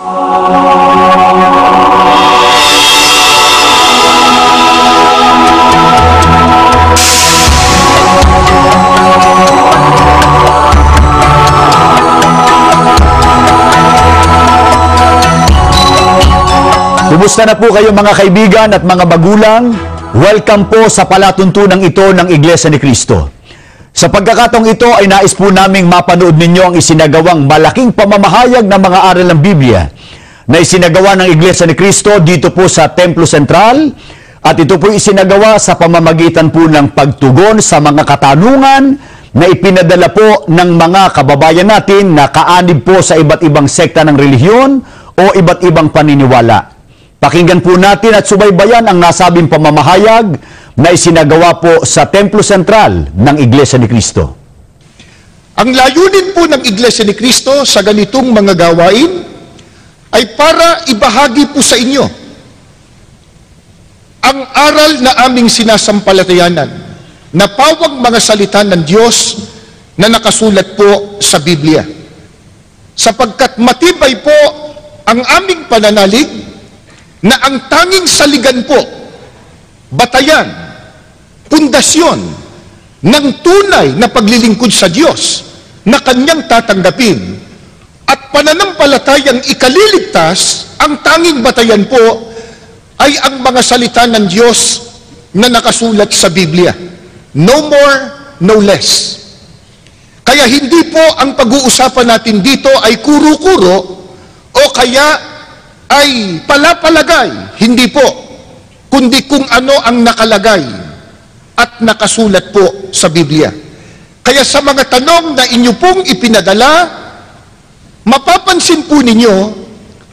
Kumusta na po kayo mga kaibigan at mga magulang? Welcome po sa palatuntunang ito ng Iglesia ni Cristo. Sa pagkakataong ito ay nais po naming mapanood ninyo ang isinagawang malaking pamamahayag ng mga aral ng Biblia na isinagawa ng Iglesia ni Cristo dito po sa Templo Sentral, at ito po isinagawa sa pamamagitan po ng pagtugon sa mga katanungan na ipinadala po ng mga kababayan natin na kaanib po sa iba't ibang sekta ng relihiyon o iba't ibang paniniwala. Pakinggan po natin at subaybayan ang nasabing pamamahayag na isinagawa po sa Templo Sentral ng Iglesia ni Cristo. Ang layunin po ng Iglesia ni Cristo sa ganitong mga gawain ay para ibahagi po sa inyo ang aral na aming sinasampalatayanan na pawang mga salita ng Diyos na nakasulat po sa Biblia. Sapagkat matibay po ang aming pananalig na ang tanging saligan po, batayan, pundasyon ng tunay na paglilingkod sa Diyos na kanyang tatanggapin at pananampalatayang ikaliligtas, ang tanging batayan po ay ang mga salita ng Diyos na nakasulat sa Biblia. No more, no less. Kaya hindi po ang pag-uusapan natin dito ay kuro-kuro o kaya ay palapalagay, hindi po, kundi kung ano ang nakalagay at nakasulat po sa Biblia. Kaya sa mga tanong na inyo pong ipinadala, mapapansin po ninyo,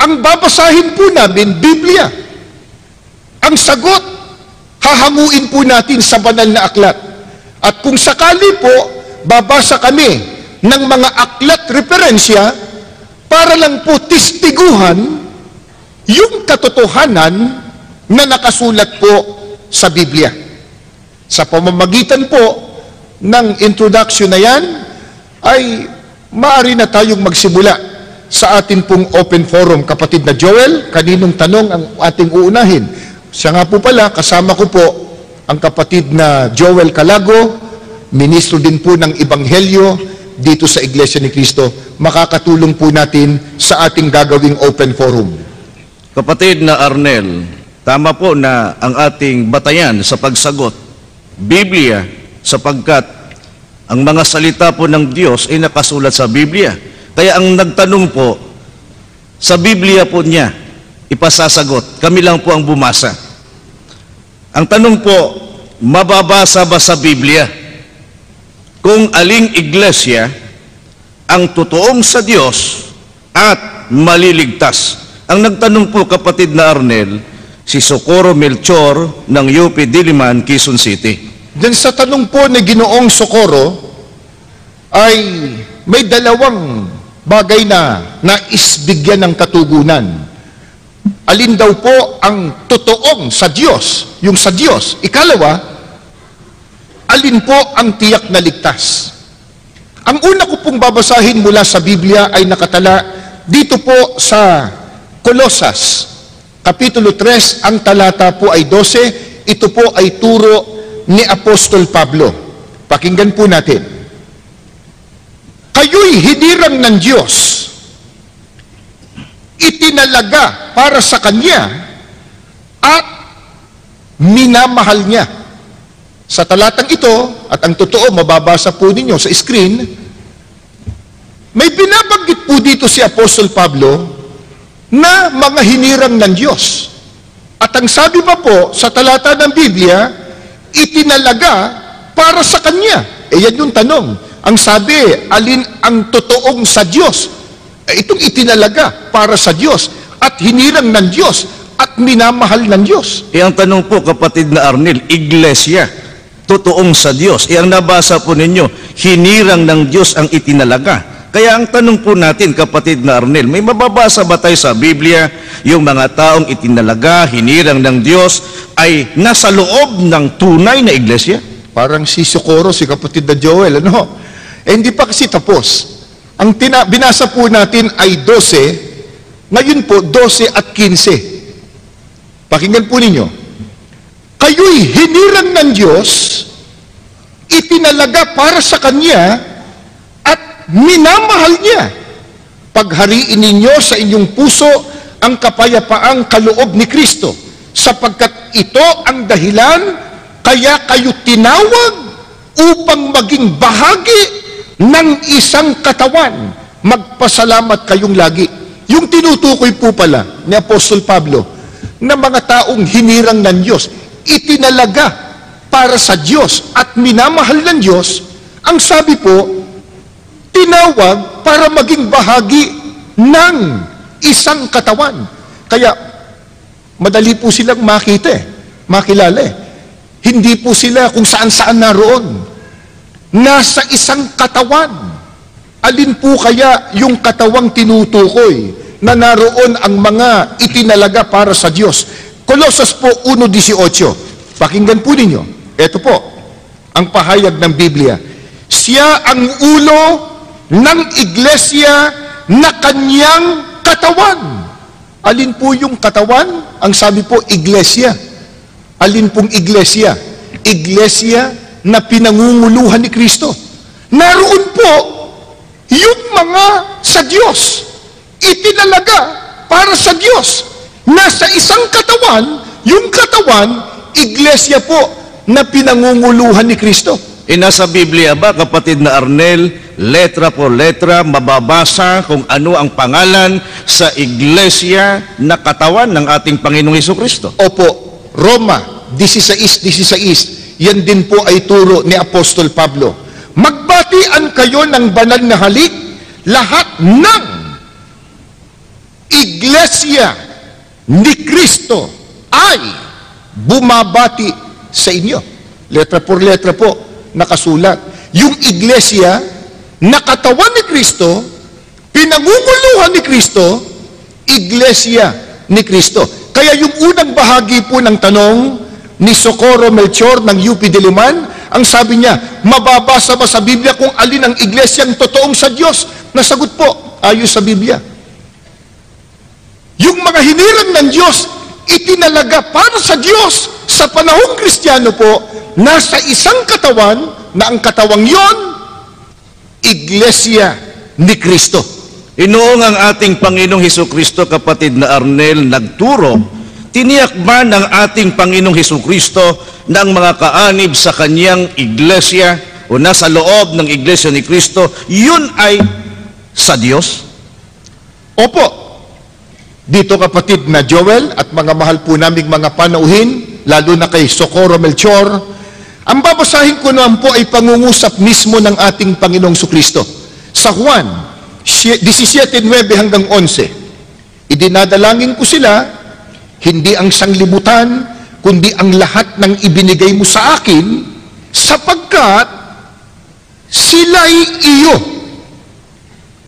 ang babasahin po namin, Biblia. Ang sagot, hahanguin po natin sa banal na aklat. At kung sakali po, babasa kami ng mga aklat referensya para lang po tistiguhan yung katotohanan na nakasulat po sa Biblia. Sa pamamagitan po ng introduction na yan, ay maaari na tayong magsimula sa atin pong open forum. Kapatid na Joel, kaninong tanong ang ating uunahin? Siya nga po pala, kasama ko po ang kapatid na Joel Calago, ministro din po ng Ebanghelyo dito sa Iglesia ni Cristo. Makakatulong po natin sa ating gagawing open forum. Kapatid na Arnel, tama po na ang ating batayan sa pagsagot, Biblia, sapagkat ang mga salita po ng Diyos ay nakasulat sa Biblia. Kaya ang nagtanong po, sa Biblia po niya ipasasagot. Kami lang po ang bumasa. Ang tanong po, mababasa ba sa Biblia kung aling iglesia ang totoong sa Diyos at maliligtas? Ang nagtanong po, kapatid na Arnel, si Socorro Melchor ng UP Diliman, Quezon City. Diyan sa tanong po ni Ginoong Socorro ay may dalawang bagay na naisbigyan ng katugunan. Alin daw po ang totoong sa Diyos, yung sa Diyos. Ikalawa, alin po ang tiyak na ligtas. Ang una ko pong babasahin mula sa Biblia ay nakatala dito po sa Colosas, Kapitulo 3, ang talata po ay 12, ito po ay turo ni Apostol Pablo. Pakinggan po natin. Kayo'y hinirang ng Diyos, itinalaga para sa Kanya, at minamahal niya. Sa talatang ito, at ang totoo, mababasa po ninyo sa screen, may binabanggit po dito si Apostol Pablo na mga hinirang ng Diyos. At ang sabi pa po sa talata ng Biblia, itinalaga para sa Kanya. Yan yung tanong. Ang sabi, alin ang totoong sa Diyos? Itong itinalaga para sa Diyos at hinirang ng Diyos at minamahal ng Diyos. Ang tanong po, kapatid na Arnel, iglesia, totoong sa Diyos. Ang nabasa po ninyo, hinirang ng Diyos ang itinalaga. Kaya ang tanong po natin, kapatid na Arnel, may mababasa ba tayo sa Biblia yung mga taong itinalaga, hinirang ng Diyos ay nasa loob ng tunay na iglesia? Parang si Socorro, si kapatid na Joel, ano? Hindi pa kasi tapos. Ang binasa po natin ay 12, Ngayon po, 12 at 15. Pakinggan po ninyo. Kayo'y hinirang ng Diyos, itinalaga para sa Kanya, at minamahal niya. Paghariin ninyo sa inyong puso ang kapayapaang kaloob ni Kristo, sapagkat ito ang dahilan kaya kayo tinawag upang maging bahagi ng isang katawan. Magpasalamat kayong lagi. Yung tinutukoy po pala ni Apostol Pablo na mga taong hinirang ng Diyos, itinalaga para sa Diyos at minamahal ng Diyos, ang sabi po, tinawag para maging bahagi ng isang katawan. Kaya, madali po silang makita makilala Hindi po sila kung saan-saan naroon. Nasa isang katawan. Alin po kaya yung katawang tinutukoy na naroon ang mga itinalaga para sa Diyos? Colossus po 1:18. Pakinggan po ninyo. Ito po, ang pahayag ng Biblia. Siya ang ulo ng iglesia na kanyang katawan. Alin po yung katawan? Ang sabi po, iglesia. Alin pong iglesia? Iglesia na pinangunguluhan ni Kristo. Naroon po yung mga sa Diyos. Itinalaga para sa Diyos. Nasa isang katawan, yung katawan, iglesia po na pinangunguluhan ni Kristo. Nasa Biblia ba, kapatid na Arnel, letra por letra, mababasa kung ano ang pangalan sa iglesia na katawan ng ating Panginoong Hesukristo? Opo, Roma 16:16. Yan din po ay turo ni Apostol Pablo. Magbatian kayo ng banal na halik, lahat ng iglesia ni Kristo ay bumabati sa inyo. Letra por letra po, nakasulat. Yung iglesia na katawan ni Kristo, pinangunguluhan ni Kristo, iglesia ni Kristo. Kaya yung unang bahagi po ng tanong ni Socorro Melchor ng UP Diliman, ang sabi niya, mababasa ba sa Biblia kung alin ang iglesyang totoong sa Diyos? Nasagot po, ayos sa Biblia. Yung mga hinirang ng Diyos, itinalaga para sa Diyos sa panahong Kristiyano po, nasa isang katawan na ang katawang yon, iglesia ni Kristo. Inoong ang ating Panginoong Hesukristo, kapatid na Arnel, nagturo, tiniyak ba ng ating Panginoong Hesukristo na ang mga kaanib sa kanyang iglesia o nasa loob ng iglesia ni Kristo, yun ay sa Diyos? Opo. Dito kapatid na Joel at mga mahal po naming mga panauhin, lalo na kay Socorro Melchor, ang babasahin ko naman po ay pangungusap mismo ng ating Panginoong Sukristo. Sa Juan 17:9 hanggang 11, idinadalangin ko sila, hindi ang sanglibutan, kundi ang lahat ng ibinigay mo sa akin, sapagkat sila'y iyo.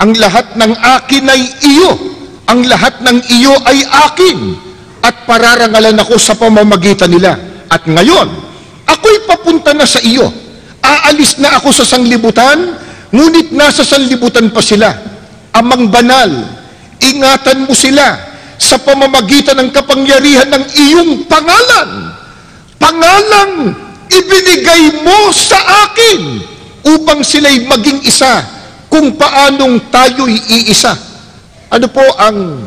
Ang lahat ng akin ay iyo. Ang lahat ng iyo ay akin. At pararangalan ako sa pamamagitan nila. At ngayon, ako'y papunta na sa iyo. Aalis na ako sa sanglibutan, ngunit nasa sanlibutan pa sila. Amang banal, ingatan mo sila sa pamamagitan ng kapangyarihan ng iyong pangalan. Pangalang ibinigay mo sa akin upang sila'y maging isa kung paanong tayo'y iisa. Ano po ang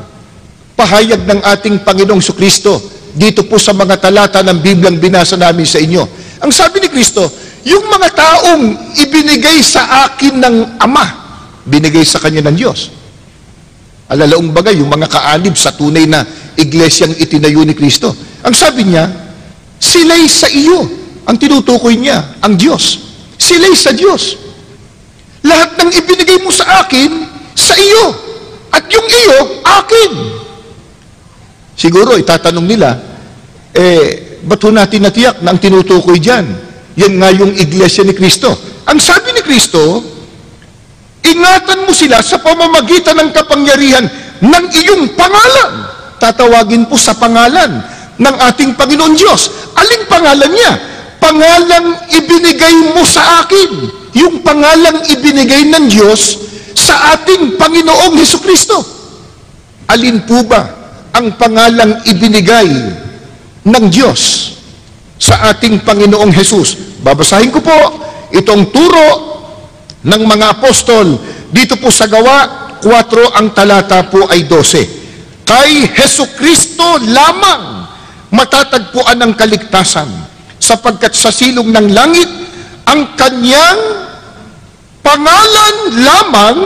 pahayag ng ating Panginoong Sukristo dito po sa mga talata ng Biblyang binasa namin sa inyo? Ang sabi ni Kristo, yung mga taong ibinigay sa akin ng Ama, binigay sa kanya ng Diyos. Alalaong bagay, yung mga kaanib sa tunay na iglesyang itinayo ni Kristo. Ang sabi niya, sila'y sa iyo. Ang tinutukoy niya, ang Diyos. Sila'y sa Diyos. Lahat ng ibinigay mo sa akin, sa iyo. At yung iyo, akin. Siguro, itatanong nila, ba't ho natin natiyak na ang tinutukoy dyan? Yan nga yung iglesia ni Kristo. Ang sabi ni Kristo, ingatan mo sila sa pamamagitan ng kapangyarihan ng iyong pangalan. Tatawagin po sa pangalan ng ating Panginoon Diyos. Aling pangalan niya? Pangalang ibinigay mo sa akin. Yung pangalang ibinigay ng Diyos sa ating Panginoong Hesukristo. alin po ba ang pangalang ibinigay ng Diyos sa ating Panginoong Hesus? Babasahin ko po itong turo ng mga apostol dito po sa Gawa 4, ang talata po ay 12. Kay Hesukristo lamang matatagpuan ang kaligtasan, sapagkat sa silong ng langit ang kanyang pangalan lamang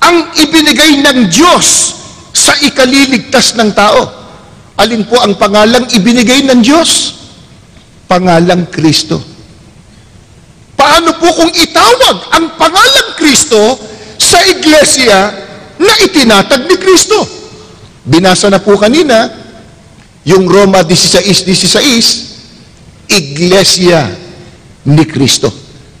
ang ibinigay ng Diyos sa ikaliligtas ng tao. Alin po ang pangalang ibinigay ng Diyos? Pangalang Kristo. Paano po kung itawag ang pangalang Kristo sa iglesia na itinatag ni Kristo? Binasa na po kanina yung Roma 16:16, Iglesia ni Kristo.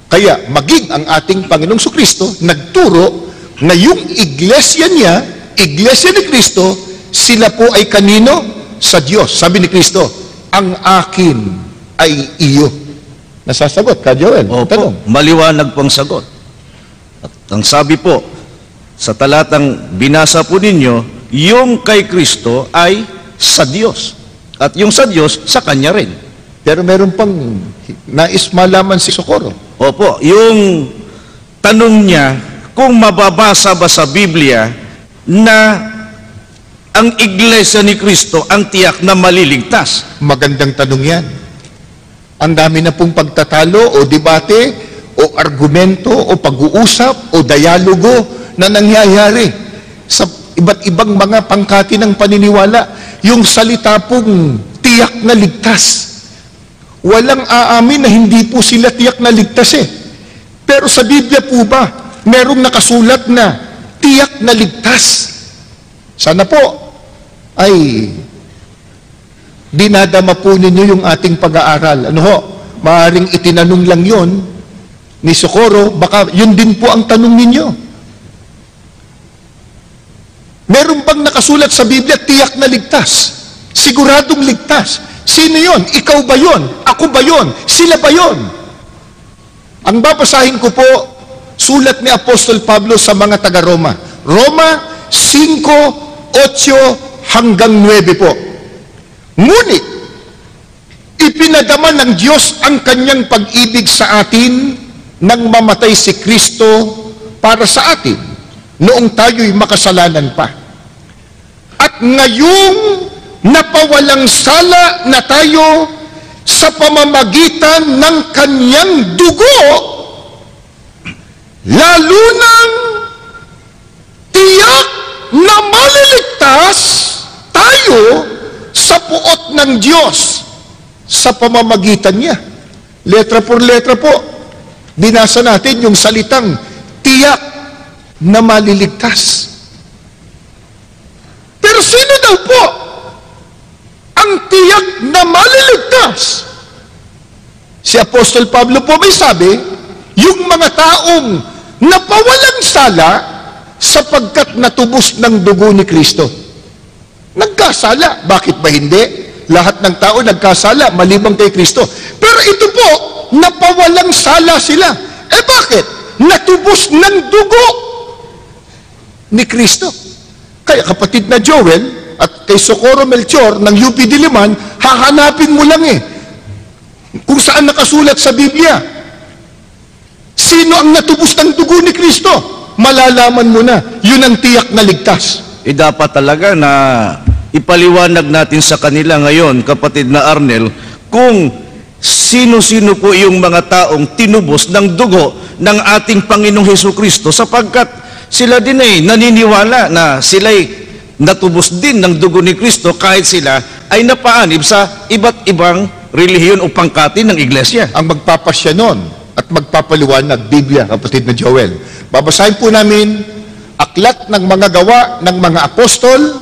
Kaya maging ang ating Panginoong Kristo nagturo na yung iglesia niya, iglesia ni Kristo, sila po ay kanino? Sa Diyos. Sabi ni Kristo, ang akin ay iyo. Nasasagot ka, Joel? Opo, maliwanag pong sagot. At ang sabi po, sa talatang binasa po ninyo, yung kay Kristo ay sa Diyos. At yung sa Diyos, sa Kanya rin. Pero meron pang nais malaman si Socorro. Opo, yung tanong niya, kung mababasa ba sa Biblia na ang iglesia ni Kristo ang tiyak na maliligtas? Magandang tanong yan. Ang dami na pong pagtatalo o debate o argumento o pag-uusap o dialogo na nangyayari sa iba't ibang mga pangkati ng paniniwala. Yung salita pong tiyak na ligtas. Walang aamin na hindi po sila tiyak na ligtas eh. Pero sa Biblia po ba, merong nakasulat na tiyak na ligtas? Sana po ay dinadama po ninyo yung ating pag-aaral. Ano ho? Maaaring itinanong lang yon ni Socorro, baka yun din po ang tanong ninyo. Meron bang nakasulat sa Biblia, tiyak na ligtas? Siguradong ligtas. Sino yon? Ikaw ba yon? Ako ba yon? Sila ba yon? Ang babasahin ko po, sulat ni Apostol Pablo sa mga taga-Roma. Roma 5:8 hanggang 9 po. Ngunit, ipinadama ng Diyos ang kanyang pag-ibig sa atin nang mamatay si Kristo para sa atin noong tayo'y makasalanan pa. At ngayong napawalang sala na tayo sa pamamagitan ng kanyang dugo, lalo nang tiyak na maliligtas tayo sa puot ng Diyos sa pamamagitan niya. Letra por letra po, binasa natin yung salitang tiyak na maliligtas. Pero sino daw po ang tiyak na maliligtas? Si Apostol Pablo po may sabi, yung mga taong napawalang sala sapagkat natubos ng dugo ni Kristo. Nagkasala. Bakit ba hindi? Lahat ng tao nagkasala, maliban kay Kristo. Pero ito po, napawalang sala sila. Eh bakit? Natubos ng dugo ni Kristo. Kaya kapatid na Joel at kay Socorro Melchor ng UP Diliman, hahanapin mo lang kung saan nakasulat sa Biblia. Sino ang natubos ng dugo ni Kristo? Malalaman mo na, yun ang tiyak na ligtas. Dapat talaga na ipaliwanag natin sa kanila ngayon, kapatid na Arnel, kung sino-sino po yung mga taong tinubos ng dugo ng ating Panginoong Hesukristo, sapagkat sila din ay naniniwala na sila'y natubos din ng dugo ni Kristo kahit sila ay napaanib sa iba't ibang relihiyon o pangkati ng iglesia. Ang magpapasya nun at magpapaliwanag, Biblia, kapatid na Joel. Babasahin po namin Aklat ng mga Gawa ng mga Apostol,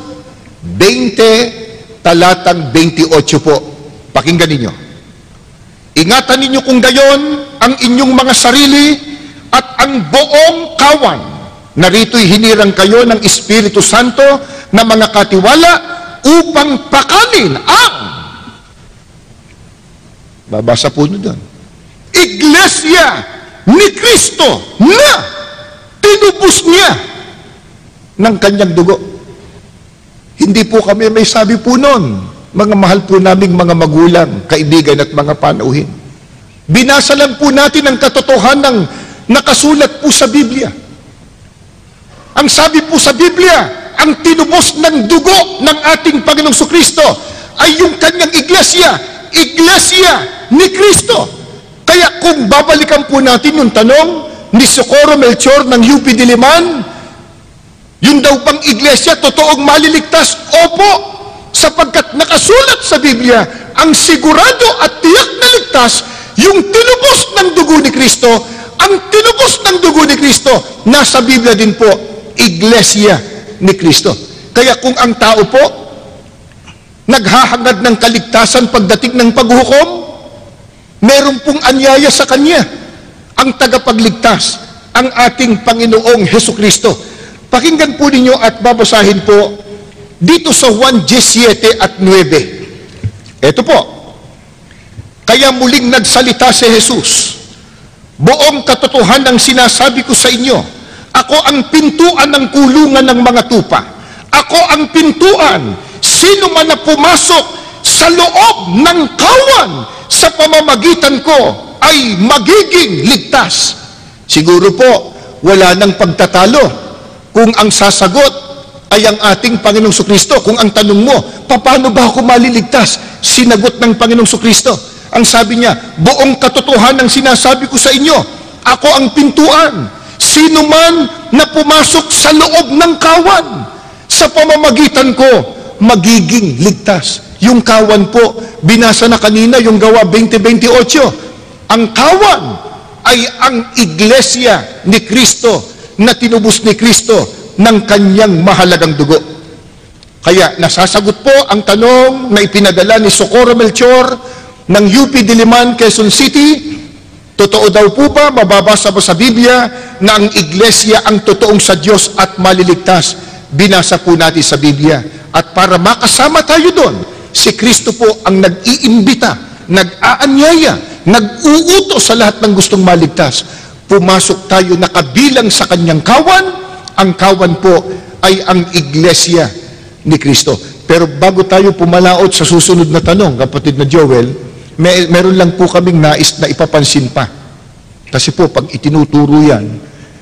20, talatang 28 po. Pakinggan ninyo. Ingatan ninyo kung gayon ang inyong mga sarili at ang buong kawan. Narito'y hinirang kayo ng Espiritu Santo na mga katiwala upang pakalin ang, babasa po nyo doon, Iglesia ni Kristo na tinubos niya ng kanyang dugo. Hindi po kami may sabi po nun. Mga mahal po naming mga magulang, kaibigan at mga panauhin. Binasa lang po natin ang katotohanan ng nakasulat po sa Biblia. Ang sabi po sa Biblia, ang tinubos ng dugo ng ating Panginoong Kristo ay yung kanyang iglesia ni Kristo. Kaya kung babalikan po natin yung tanong ni Socorro Melchor ng UP Diliman, yung daw bang iglesia totoong maliligtas? Opo, sapagkat nakasulat sa Biblia, ang sigurado at tiyak na ligtas, yung tinubos ng dugo ni Kristo. Ang tinubos ng dugo ni Kristo, nasa Biblia din po, iglesia ni Kristo. Kaya kung ang tao po naghahangad ng kaligtasan pagdating ng paghukom, meron pong anyaya sa kanya, ang tagapagligtas, ang ating Panginoong Hesukristo. Pakinggan po ninyo at babasahin po dito sa Juan 17 at 9. Ito po. Kaya muling nagsalita si Jesus, buong katotohanan ang sinasabi ko sa inyo, ako ang pintuan ng kulungan ng mga tupa. Ako ang pintuan. Sino man na pumasok sa loob ng kawan sa pamamagitan ko ay magiging ligtas. Siguro po, wala nang pagtatalo kung ang sasagot ay ang ating Panginoong Kristo. Kung ang tanong mo, paano ba ako maliligtas? Sinagot ng Panginoong Kristo. Ang sabi niya, buong katotohanan ang sinasabi ko sa inyo, ako ang pintuan. Sino man na pumasok sa loob ng kawan, sa pamamagitan ko, magiging ligtas. Yung kawan po, binasa na kanina yung Gawa 20:28. Ang kawan ay ang iglesia ni Kristo na tinubos ni Kristo ng kanyang mahalagang dugo. Kaya nasasagot po ang tanong na ipinadala ni Socorro Melchor ng UP Diliman, Quezon City. Totoo daw po ba, mababasa ba sa Biblia na ang iglesia ang totoong sa Diyos at maliligtas? Binasa po natin sa Biblia. At para makasama tayo doon, si Kristo po ang nag-iimbita, nag-aanyaya, nag-uutos sa lahat ng gustong maligtas. Pumasok tayo nakabilang sa kanyang kawan. Ang kawan po ay ang iglesia ni Kristo. Pero bago tayo pumalaot sa susunod na tanong, kapatid na Joel, meron lang po kaming nais na ipapansin pa. Kasi po, pag itinuturo yan,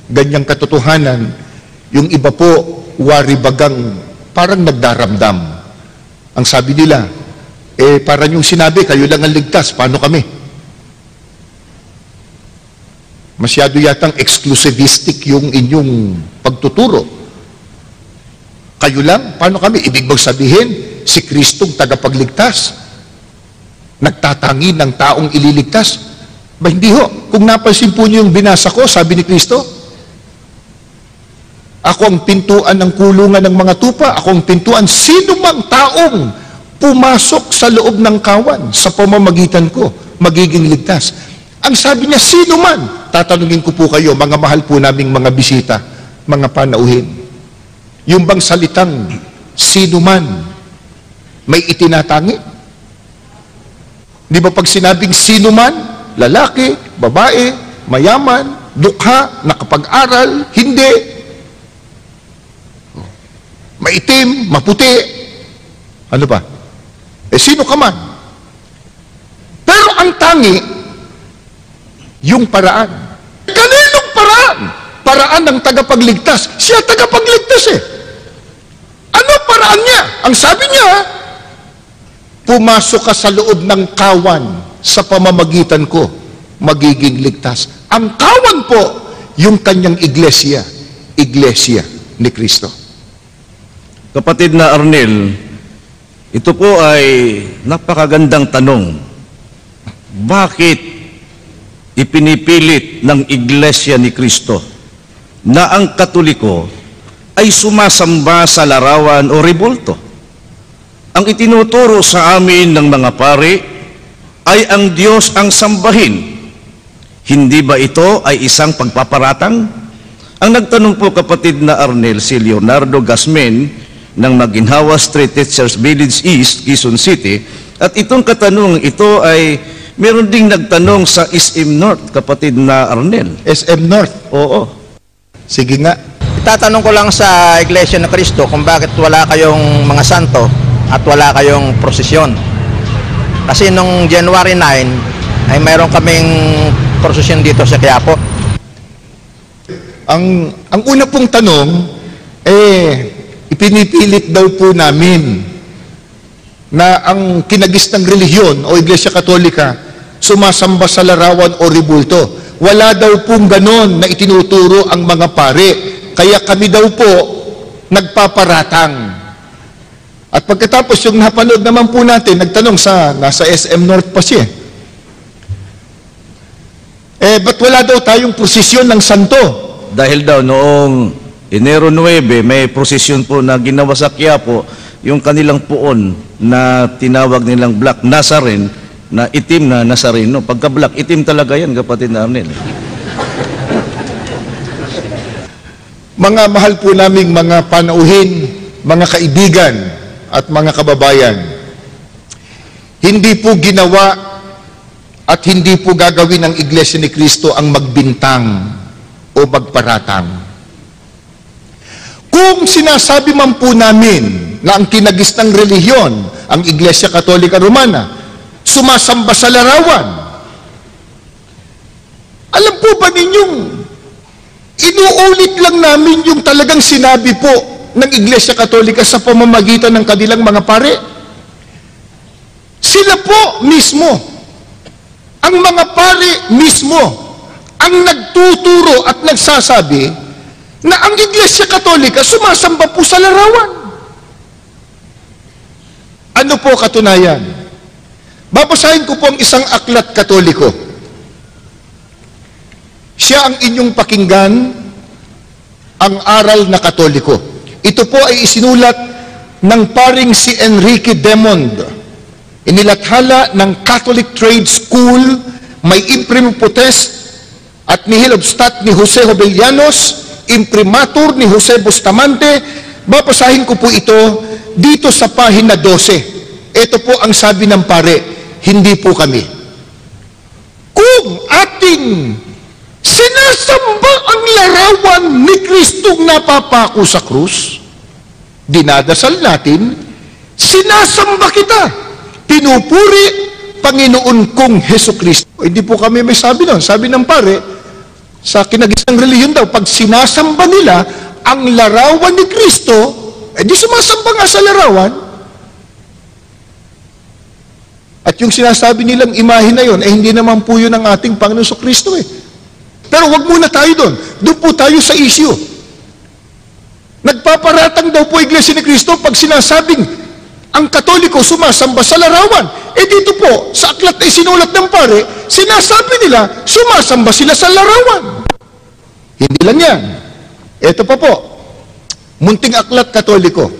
ganyang katotohanan, yung iba po, waribagang, parang nagdaramdam. Ang sabi nila, parang yung sinabi, kayo lang ang ligtas, paano kami? Masyado yatang exclusivistic yung inyong pagtuturo. Kayo lang, paano kami? Ibig bang sabihin, si Kristong tagapagligtas, nagtatangi ng taong ililigtas? Ba hindi ho. Kung napansin po niyo yung binasa ko, sabi ni Kristo, ako ang pintuan ng kulungan ng mga tupa, ako ang pintuan, sino mang taong pumasok sa loob ng kawan sa pamamagitan ko, magiging ligtas. Ang sabi niya, sino man? Tatanungin ko po kayo, mga mahal po naming mga bisita, mga panauhin. Yung bang salitang sino man, may itinatangi? Di ba pag sinabing sino man, lalaki, babae, mayaman, dukha, nakapag-aral, hindi, maitim, maputi, ano ba? Sino ka man? Pero ang tangi, yung paraan. Kaninong paraan? Paraan ng tagapagligtas. Siya tagapagligtas eh. Ano paraan niya? Ang sabi niya, pumasok ka sa loob ng kawan sa pamamagitan ko, magiging ligtas. Ang kawan po, yung kanyang iglesia ni Kristo. Kapatid na Arnel, ito po ay napakagandang tanong. Bakit ipinipilit ng iglesia ni Kristo na ang Katoliko ay sumasamba sa larawan o rebulto? Ang itinuturo sa amin ng mga pari ay ang Diyos ang sambahin. Hindi ba ito ay isang pagpaparatang? Ang nagtanong po, kapatid na Arnel, si Leonardo Gasmen ng Maginhawa Street, Teachers Village East, Quezon City. At itong katanungan ito ay meron ding nagtanong sa SM North, kapatid na Arnel. SM North. Oo. Sige nga, itatanong ko lang sa Iglesia ni Cristo kung bakit wala kayong mga santo at wala kayong prosesyon. Kasi nung January 9 ay mayroon kaming prosesyon dito sa Quiapo. Ang una pong tanong, ipinipilit daw po namin na ang kinagis ng relihiyon o Iglesia Katolika sumasamba sa larawan o ribulto. Wala daw pong ganon na itinuturo ang mga pare. Kaya kami daw po nagpaparatang. At pagkatapos yung napanood naman po natin, nagtanong nasa SM North pa siya. Ba't wala daw tayong prosesyon ng santo? Dahil daw noong Enero 9, may prosesyon po na ginawa sa Quiapo, yung kanilang puon na tinawag nilang Black Nazarene, na itim na Nazareno. Pagka black, itim talaga yan, kapatid na Arnel. Mga mahal po naming mga panauhin, mga kaibigan at mga kababayan, hindi po ginawa at hindi po gagawin ng Iglesia ni Cristo ang magbintang o magparatang. Kung sinasabi man po namin na ang kinagis ng relihiyon, ang Iglesia Katolika Romana, sumasamba sa larawan, alam po ba ninyong inuulit lang namin yung talagang sinabi po ng Iglesia Katolika sa pamamagitan ng kanilang mga pare? Sila po mismo, ang mga pare mismo, ang nagtuturo at nagsasabi na ang Iglesia Katolika sumasamba po sa larawan. Ano po katunayan? Babasahin ko po ang isang aklat Katoliko. Siya ang inyong pakinggan, ang aral na Katoliko. Ito po ay isinulat ng paring si Enrique Demond. Inilathala ng Catholic Trade School, may imprimatur at nihil obstat ni Jose Jovellanos, imprimatur ni Jose Bustamante. Babasahin ko po ito dito sa pahina 12. Ito po ang sabi ng pare, hindi po kami. Kung ating sinasamba ang larawan ni Kristong napapako sa krus, dinadasal natin, sinasamba kita, pinupuri Panginoon kong Heso Kristo. Hindi po kami may sabi nun. Sabi ng pare, sa kinagisang relihiyon daw, pag sinasamba nila ang larawan ni Kristo, di sumasamba nga sa larawan. At yung sinasabi nilang imahe na yun, hindi naman po yun ang ating Panginoon sa Kristo eh. Pero wag muna tayo doon. Doon po tayo sa issue. Nagpaparatang daw po Iglesia ni Cristo pag sinasabing ang Katoliko sumasamba sa larawan. Dito po, sa aklat ay sinulat ng pare, sinasabi nila, sumasamba sila sa larawan. Hindi lang yan. Ito pa po, munting aklat Katoliko.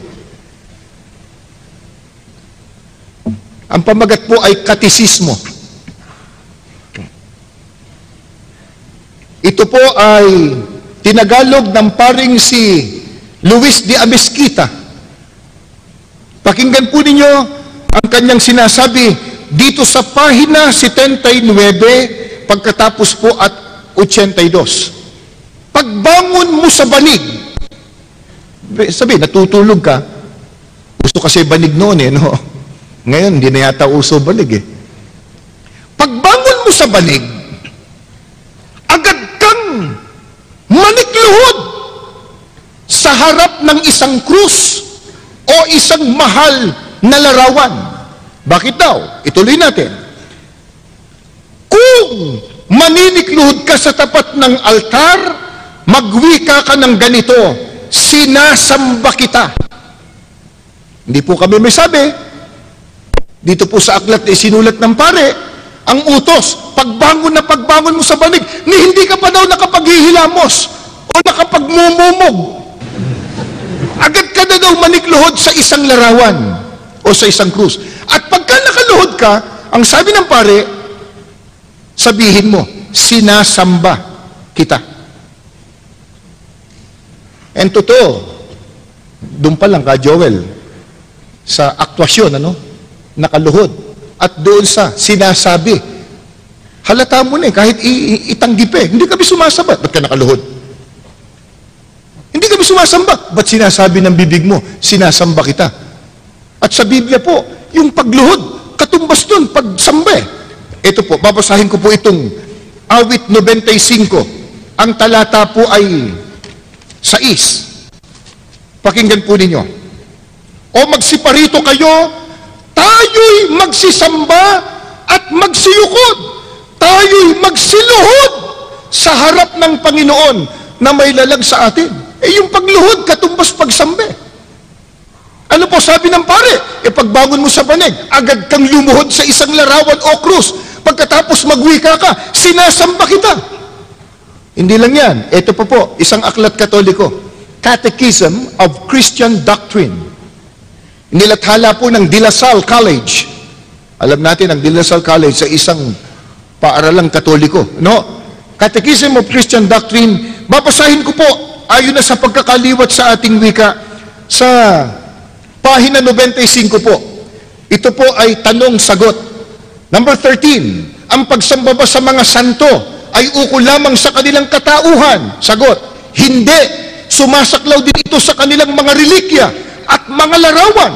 Ang pamagat po ay katisismo. Ito po ay tinagalog ng paring si Luis de Amezquita. Pakinggan po ninyo ang kanyang sinasabi dito sa pahina 79 pagkatapos po at 82. Pagbangon mo sa banig, sabi, natutulog ka, gusto kasi banig noon eh, no? Ngayon, hindi na yata uso banig eh. Pagbangon mo sa banig, agad kang manikluhod sa harap ng isang krus o isang mahal na larawan. Bakit daw? Ituloy natin. Kung maninikluhod ka sa tapat ng altar, magwika ka ng ganito, sinasamba kita. Hindi po kami may sabi. Dito po sa aklat sinulat ng pare, ang utos, pagbangon mo sa banig, ni hindi ka pa daw nakapaghihilamos o nakapagmumumog. Agad ka na daw manikluhod sa isang larawan o sa isang krus. At pagka nakaluhod ka, ang sabi ng pare, sabihin mo, sinasamba kita. And totoo, doon pa lang ka, Joel, sa aktwasyon, nakaluhod. At doon sa sinasabi, halata mo na kahit itanggi pa hindi kami sumasabat. Ba't ka nakaluhod? Hindi kami kami sumasamba. Ba't sinasabi ng bibig mo, sinasamba kita? At sa Biblia po, yung pagluhod, katumbas dun, pagsamba eh. Ito po, babasahin ko po itong Awit 95. Ang talata po ay 6. Pakinggan po ninyo. O magsiparito kayo, tayo'y magsisamba at magsiyukod. Tayo'y magsiluhod sa harap ng Panginoon na may lalag sa atin. Yung pagluhod, katumbas pagsambe. Ano po sabi ng pare? Pagbangon mo sa banig, agad kang lumuhod sa isang larawan o krus. Pagkatapos magwika ka, sinasamba kita. Hindi lang yan. Ito po, isang aklat Katoliko. Catechism of Christian Doctrine. Nilathala po ng De La Salle College. Alam natin, ang De La Salle College sa isang paaralang Katoliko. No? Catechism of Christian Doctrine. Babasahin ko po, ayon na sa pagkakaliwat sa ating wika, sa pahina 95 po. Ito po ay tanong-sagot. Number 13, ang pagsamba ba sa mga santo ay ukol lamang sa kanilang katauhan? Sagot, hindi. Sumasaklaw din ito sa kanilang mga relikya at mga larawan.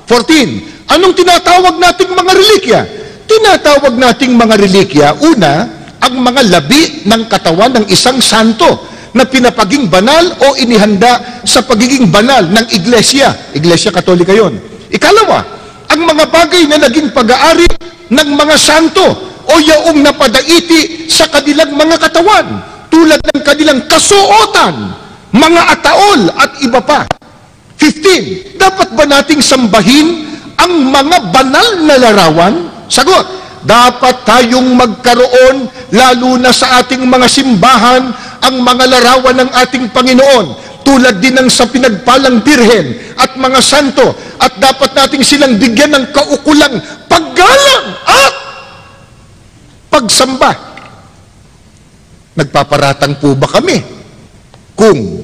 14, anong tinatawag nating mga relikya? Tinatawag nating mga relikya, una, ang mga labi ng katawan ng isang santo na pinapaging banal o inihanda sa pagiging banal ng iglesia. Iglesia Katolika yon. Ikalawa, ang mga bagay na naging pag-aari ng mga santo o yaong napadaiti sa kanilang mga katawan, tulad ng kanilang kasuotan, mga ataol at iba pa. 15, dapat ba nating sambahin ang mga banal na larawan? Sagot, dapat tayong magkaroon, lalo na sa ating mga simbahan, ang mga larawan ng ating Panginoon, tulad din ng sa pinagpalang birhen at mga santo, at dapat nating silang bigyan ng kaukulang paggalang at pagsamba. Nagpaparatang po ba kami kung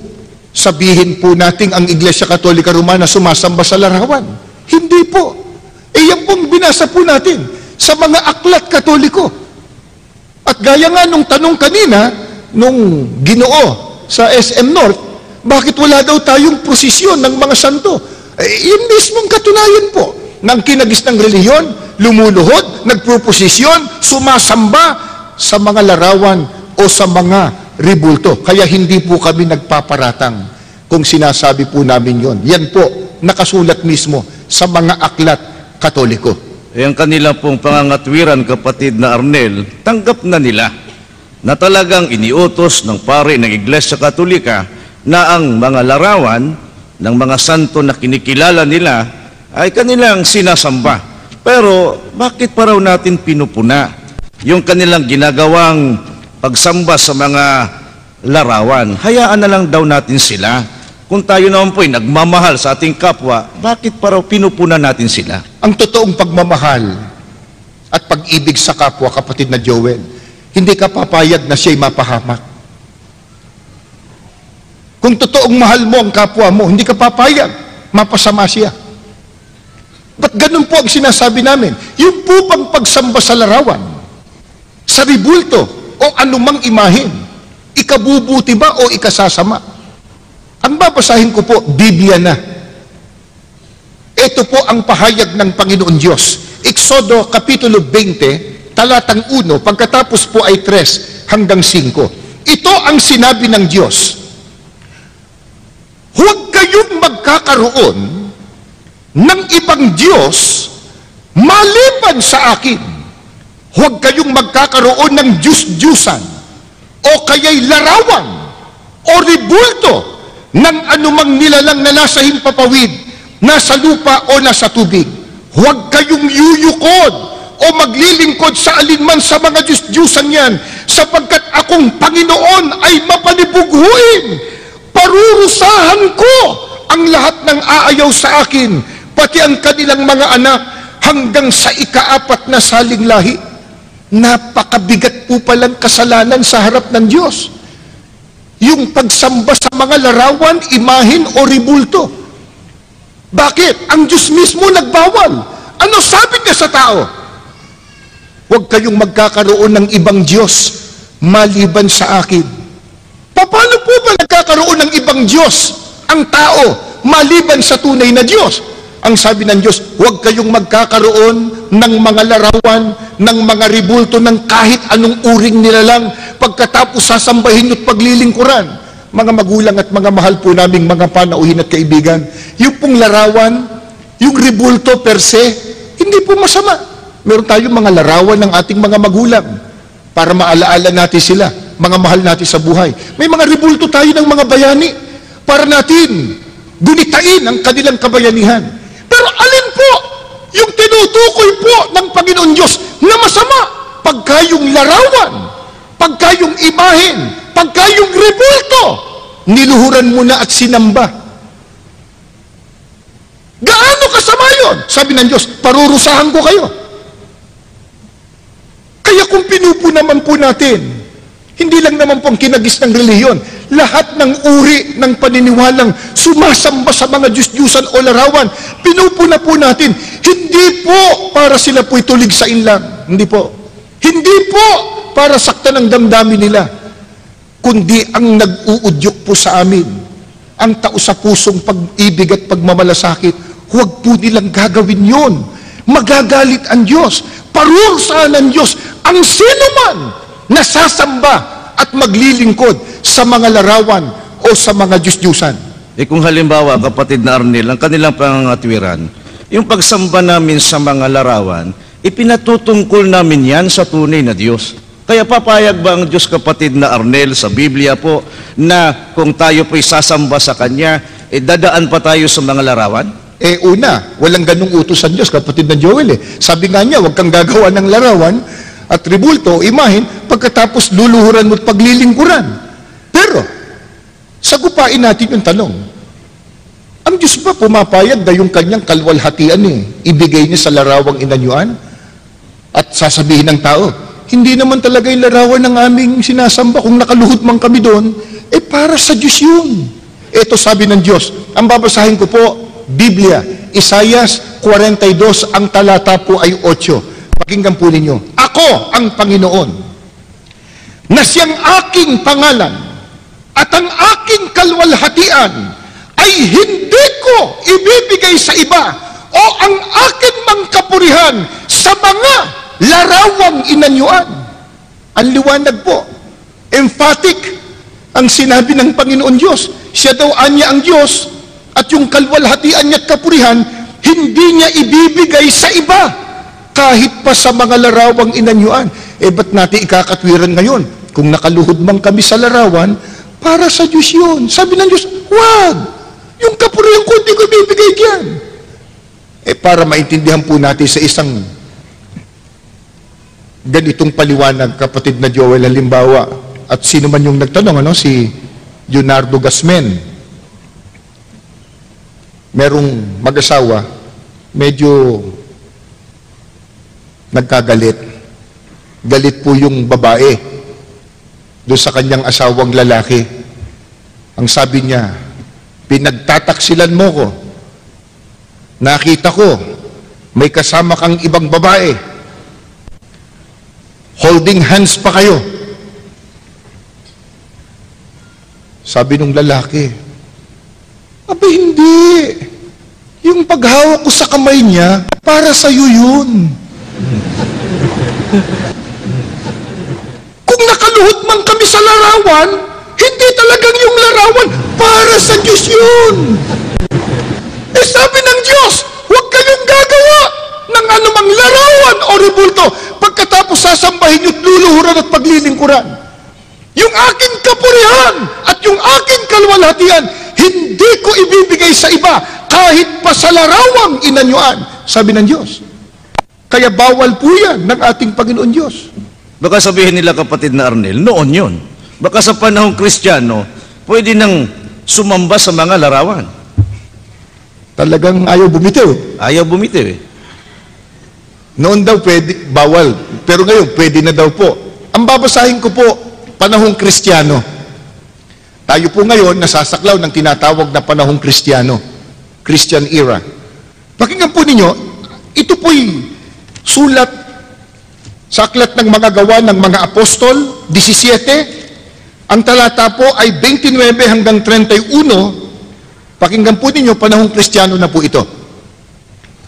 sabihin po natin ang Iglesia Katolika Romana sumasamba sa larawan? Hindi po. Yan pong binasa po natin sa mga aklat Katoliko. At gaya nga nung tanong kanina, nung Ginoo sa SM North, bakit wala daw tayong prosesyon ng mga santo? Yun mismong katunayan po ng kinagis ng reliyon, lumuluhod, nagproposisyon, sumasamba sa mga larawan o sa mga ribulto. Kaya hindi po kami nagpaparatang kung sinasabi po namin yon. Yan po, nakasulat mismo sa mga aklat Katoliko. Ang kanila pong pangangatwiran, kapatid na Arnel, tanggap na nila na talagang iniutos ng pari ng Iglesia Katolika na ang mga larawan ng mga santo na kinikilala nila ay kanilang sinasamba. Pero bakit pa raw natin pinupuna yung kanilang ginagawang pagsamba sa mga larawan? Hayaan na lang daw natin sila. Kung tayo naman po ay nagmamahal sa ating kapwa, bakit pa raw pinupuna natin sila? Ang totoong pagmamahal at pag-ibig sa kapwa, kapatid na Joel, hindi ka papayag na siya'y mapahamak. Kung totoong mahal mo ang kapwa mo, hindi ka papayag, mapasama siya. Ba't ganun po ang sinasabi namin? Yung po pang pagsamba sa larawan, sa ribulto, o anumang imahin, ikabubuti ba o ikasasama? Ang babasahin ko po, Biblia na. Ito po ang pahayag ng Panginoon Diyos. Exodo Kapitulo 20, talatang 1, pagkatapos po ay 3 hanggang 5. Ito ang sinabi ng Diyos. Huwag kayong magkakaroon ng ibang Diyos maliban sa akin. Huwag kayong magkakaroon ng Diyos-Diyusan o kaya'y larawan o ribulto ng anumang nilalang na nasa himpapawid, nasa lupa o nasa tubig. Huwag kayong yuyukod o maglilingkod sa alinman sa mga Diyos-Diyusan yan, sapagkat akong Panginoon ay mapanibughuin. Parurusahan ko ang lahat ng aayaw sa akin, pati ang kanilang mga anak, hanggang sa ika-4 na saling lahi. Napakabigat po palang kasalanan sa harap ng Diyos. Yung pagsamba sa mga larawan, imahin o ribulto. Bakit? Ang Diyos mismo nagbawal. Ano sabi niya sa tao? Huwag kayong magkakaroon ng ibang Diyos maliban sa akin. Paano po ba nagkakaroon ng ibang Diyos ang tao maliban sa tunay na Diyos? Ang sabi ng Diyos, huwag kayong magkakaroon ng mga larawan, ng mga ribulto, ng kahit anong uring nilalang pagkatapos sasambahin at paglilingkuran. Mga magulang at mga mahal po naming mga panauhin at kaibigan, yung pong larawan, yung ribulto per se, hindi po masama. Meron tayong mga larawan ng ating mga magulang para maalaala natin sila, mga mahal natin sa buhay. May mga ribulto tayo ng mga bayani para natin gunitain ang kanilang kabayanihan. Pero alin po yung tinutukoy po ng Panginoon Diyos na masama? Pagka yung larawan, pagka yung imahen, pagka yung ribulto, niluhuran mo na at sinamba. Gaano kasama yun? Sabi ng Diyos, parurusahan ko kayo. Kaya kung pinupo naman po natin, hindi lang naman pong kinagis ng relihiyon, lahat ng uri ng paniniwalang sumasamba sa mga Diyos-Diyusan o larawan, pinupuna po natin, hindi po para sila po'y tulig sa inlang. Hindi po. Hindi po para saktan ang damdamin nila, kundi ang nag-uudyok po sa amin, ang tao sa pusong pag-ibig at pagmamalasakit, huwag po nilang gagawin yon. Magagalit ang Diyos, parurusahan ng Diyos ang sinuman na sasamba at maglilingkod sa mga larawan o sa mga Diyos-Diyusan. Kung halimbawa, kapatid na Arnel, ang kanilang pangangatwiran, yung pagsamba namin sa mga larawan, ipinatutungkol namin yan sa tunay na Diyos. Kaya papayag ba ang Diyos, kapatid na Arnel, sa Biblia po, na kung tayo po'y sasamba sa Kanya, dadaan pa tayo sa mga larawan? Una, walang ganung utos ang Diyos, kapatid na Joel. Sabi nga niya, huwag kang gagawa ng larawan at ribulto o imahin pagkatapos luluhuran mo at paglilingkuran. Pero, sagupain natin yung tanong, ang Diyos ba pumapayag na yung kanyang kalwalhatian ibigay niya sa larawang inanyuan? At sasabihin ng tao, hindi naman talaga yung larawan ng aming sinasamba, kung nakaluhod man kami doon, para sa Diyos yun. Ito sabi ng Diyos, ang babasahin ko po, Biblia, Isaias 42, ang talata po ay 8. Pakinggan po ninyo. Ako ang Panginoon, na siyang aking pangalan at ang aking kalwalhatian ay hindi ko ibibigay sa iba o ang akin mang kapurihan sa mga larawang inanyuan. Ang liwanag po. Emphatic ang sinabi ng Panginoon Diyos. Siya daw anya ang Diyos at yung kalwalhatian niya at kapurihan hindi niya ibibigay sa iba kahit pa sa mga larawang inanyuan. Ba't natin ikakatwiran ngayon? Kung nakaluhod man kami sa larawan, para sa Diyos yun. Sabi ng Diyos, wag! Yung kapurihan ko, hindi ko ibibigay diyan. Para maintindihan po natin sa isang ganitong paliwanag, kapatid na Joel, halimbawa, at sino man yung nagtanong, si Leonardo Gasmen, merong mag-asawa, medyo nagkagalit. Galit po yung babae doon sa kanyang asawang lalaki. Ang sabi niya, pinagtataksilan mo ko. Nakita ko, may kasama kang ibang babae. Holding hands pa kayo. Sabi nung lalaki, abi hindi. Yung paghawak ko sa kamay niya, para sa'yo yun. Kung nakaluhod man kami sa larawan, hindi talagang yung larawan, para sa Diyos yun. Sabi ng Diyos, huwag kayong gagawa ng anumang larawan o ribulto pagkatapos sasambahin nyo't luluhuran at paglilingkuran. Yung aking kapurihan at yung aking kalwalhatian, hindi ko ibibigay sa iba kahit pa sa larawang inanyuan, sabi ng Diyos. Kaya bawal po yan ng ating Panginoon Diyos. Baka sabihin nila, kapatid na Arnel, noon yun. Baka sa panahong Kristiyano, pwede nang sumamba sa mga larawan. Talagang ayaw bumitiw. Ayaw bumitiw Noon daw pwede, bawal. Pero ngayon, pwede na daw po. Ang babasahin ko po, panahong Kristiyano. Tayo po ngayon, nasasaklaw ng tinatawag na panahong Kristiyano. Christian era. Pakinggan po ninyo, ito po'y sulat sa aklat ng mga gawa ng mga apostol, 17, Ang talata po ay 29 hanggang 31. Pakinggan po ninyo, panahong Kristiyano na po ito.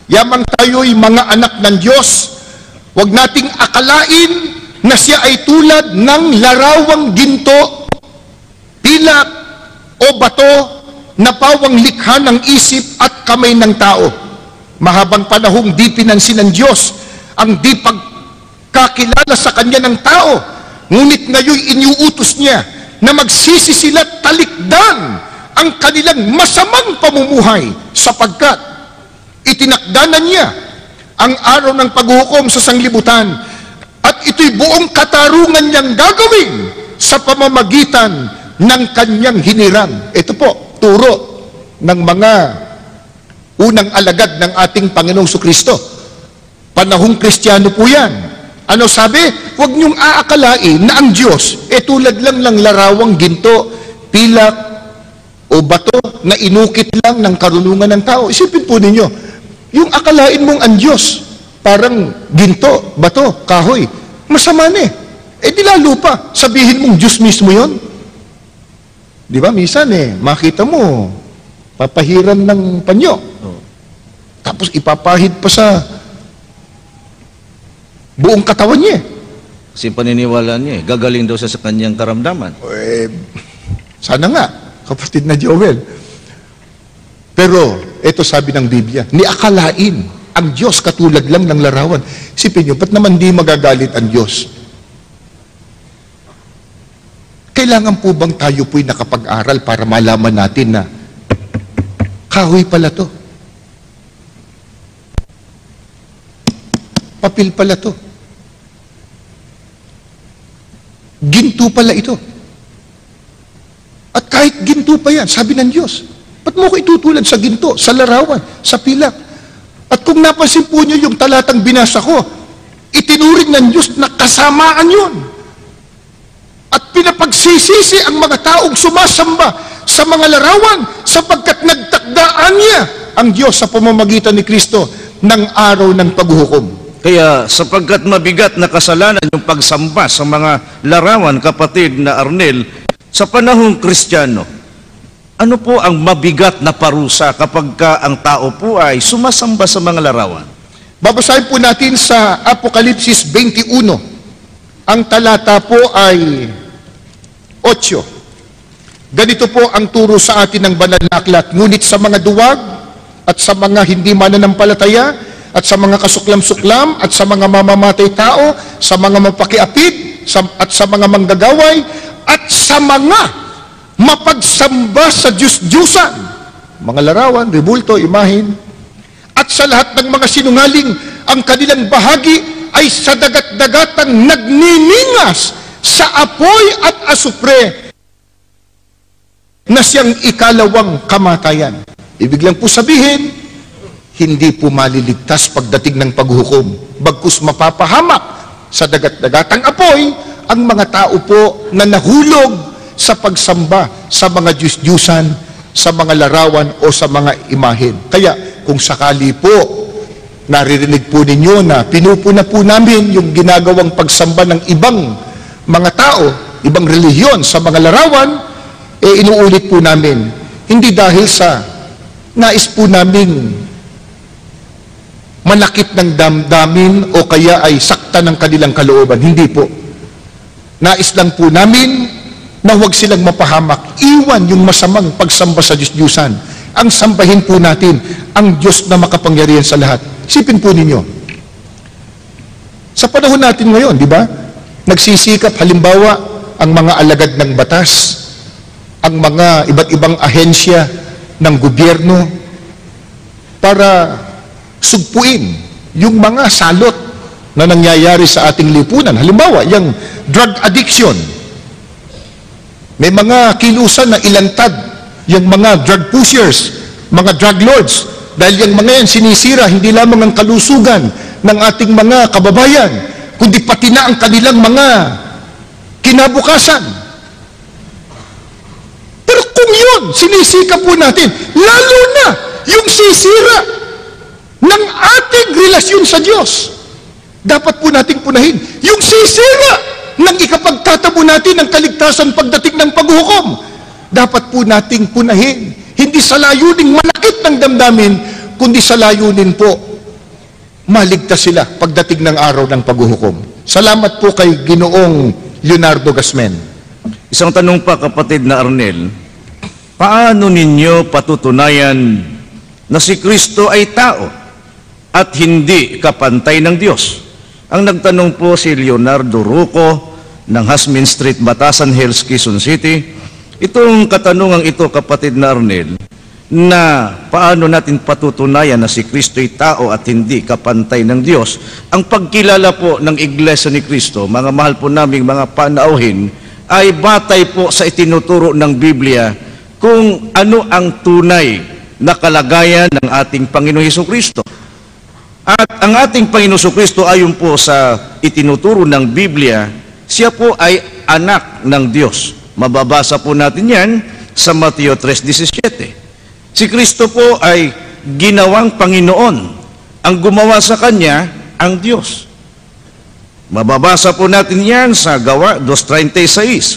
Yamang tayo'y mga anak ng Diyos, huwag nating akalain na siya ay tulad ng larawang ginto, pilak o bato na pawang likha ng isip at kamay ng tao. Mahabang panahong di pinansin ng Diyos ang di pagkakilala sa kanya ng tao, ngunit ngayon iniuutos niya na magsisisilat talikdan ang kanilang masamang pamumuhay sapagkat itinakda na niya ang araw ng paghukom sa sanglibutan at ito'y buong katarungan niyang gagawin sa pamamagitan ng kanyang hinirang. Ito po, turo ng mga unang alagad ng ating Panginoong Kristo. Panahong Kristiyano po yan. Ano sabi? Huwag niyong aakalain na ang Diyos tulad lang ng larawang ginto, pilak o bato na inukit lang ng karunungan ng tao. Isipin po ninyo, yung akalain mong ang Diyos parang ginto, bato, kahoy, masama na di lalo pa, sabihin mong Diyos mismo yon. Di ba? Minsan makita mo, papahiran ng panyo. Tapos ipapahid pa sa buong katawan niya. Kasi paniniwala niya, gagaling daw siya sa kanyang karamdaman. Sana nga, kapatid na Joel. Pero, ito sabi ng Biblia, niakalain ang Diyos katulad lang ng larawan. Isipin niyo, ba't naman di magagalit ang Diyos? Kailangan po bang tayo po'y nakapag-aral para malaman natin na kahoy pala to? Papel pala to. Ginto pala ito. At kahit ginto pa yan, sabi ng Diyos, ba't mo ko itutulad sa ginto, sa larawan, sa pilak? At kung napansin po niyo yung talatang binasa ko, itinuring ng Diyos na kasamaan yun. At pinapagsisisi ang mga taong sumasamba sa mga larawan sapagkat nagtakdaan niya ang Diyos sa pamamagitan ni Kristo ng araw ng paghuhukom. Kaya sapagkat mabigat na kasalanan yung pagsamba sa mga larawan, kapatid na Arnel, sa panahong Kristiyano, ano po ang mabigat na parusa kapag ang tao po ay sumasamba sa mga larawan? Babasahin po natin sa Apokalipsis 21. Ang talata po ay 8. Ganito po ang turo sa atin ng banal na aklat. Ngunit sa mga duwag at sa mga hindi mananampalataya at sa mga kasuklam-suklam at sa mga mamamatay tao, sa mga mapakiapid at sa mga manggagaway at sa mga mapagsamba sa Diyos-Diyusan, mga larawan, rebulto, imahin, at sa lahat ng mga sinungaling, ang kanilang bahagi ay sa dagat-dagatang nagniningas sa apoy at asupre na siyang ikalawang kamatayan. Ibig lang po sabihin, hindi po maliligtas pagdating ng paghukom, bagkus mapapahamak sa dagat-dagatang apoy ang mga tao po na nahulog sa pagsamba sa mga Diyos-Diyusan, sa mga larawan o sa mga imahen. Kaya kung sakali po naririnig po ninyo na pinupuna po namin yung ginagawang pagsamba ng ibang mga tao, ibang relihiyon sa mga larawan, inuulit po namin, hindi dahil sa nais po naming manakit ng damdamin o kaya ay sakta ng kanilang kalooban. Hindi po. Nais lang po namin na huwag silang mapahamak. Iwan yung masamang pagsamba sa Diyos-Diyusan. Ang sambahin po natin ang Diyos na makapangyarihan sa lahat. Isipin po ninyo. Sa panahon natin ngayon, di ba? Nagsisikap halimbawa ang mga alagad ng batas, ang mga iba't ibang ahensya ng gobyerno para sugpuin yung mga salot na nangyayari sa ating lipunan. Halimbawa, yung drug addiction. May mga kilusan na ilantad yung mga drug pushers, mga drug lords. Dahil yung mga yan sinisira hindi lamang ang kalusugan ng ating mga kababayan, kundi pati na ang kanilang mga kinabukasan. Pero kung yun, sinisika po natin, lalo na yung sisira ng ating relasyon sa Diyos, dapat po nating punahin yung sisira ng ikapagtatamo natin ng kaligtasan pagdating ng paghukom. Dapat po nating punahin, hindi sa layuning malakit ng damdamin, kundi sa layunin po, maligtas sila pagdating ng araw ng paghuhukom. Salamat po kay Ginoong Leonardo Gasmen. Isang tanong pa, kapatid na Arnel, paano ninyo patutunayan na si Kristo ay tao at hindi kapantay ng Diyos? Ang nagtanong po si Leonardo Ruco ng Hasmin Street, Batasan Hills, Quezon City. Itong katanungang ito, kapatid na Arnel, na paano natin patutunayan na si Kristo ay tao at hindi kapantay ng Diyos. Ang pagkilala po ng Iglesia ni Kristo, mga mahal po naming mga panauhin, ay batay po sa itinuturo ng Biblia kung ano ang tunay na kalagayan ng ating Panginoong Hesukristo. At ang ating Panginoong Hesukristo, ayon po sa itinuturo ng Biblia, siya po ay anak ng Diyos. Mababasa po natin yan sa Mateo 3:17. Si Kristo po ay ginawang Panginoon. Ang gumawa sa Kanya, ang Diyos. Mababasa po natin yan sa Gawa 2:36.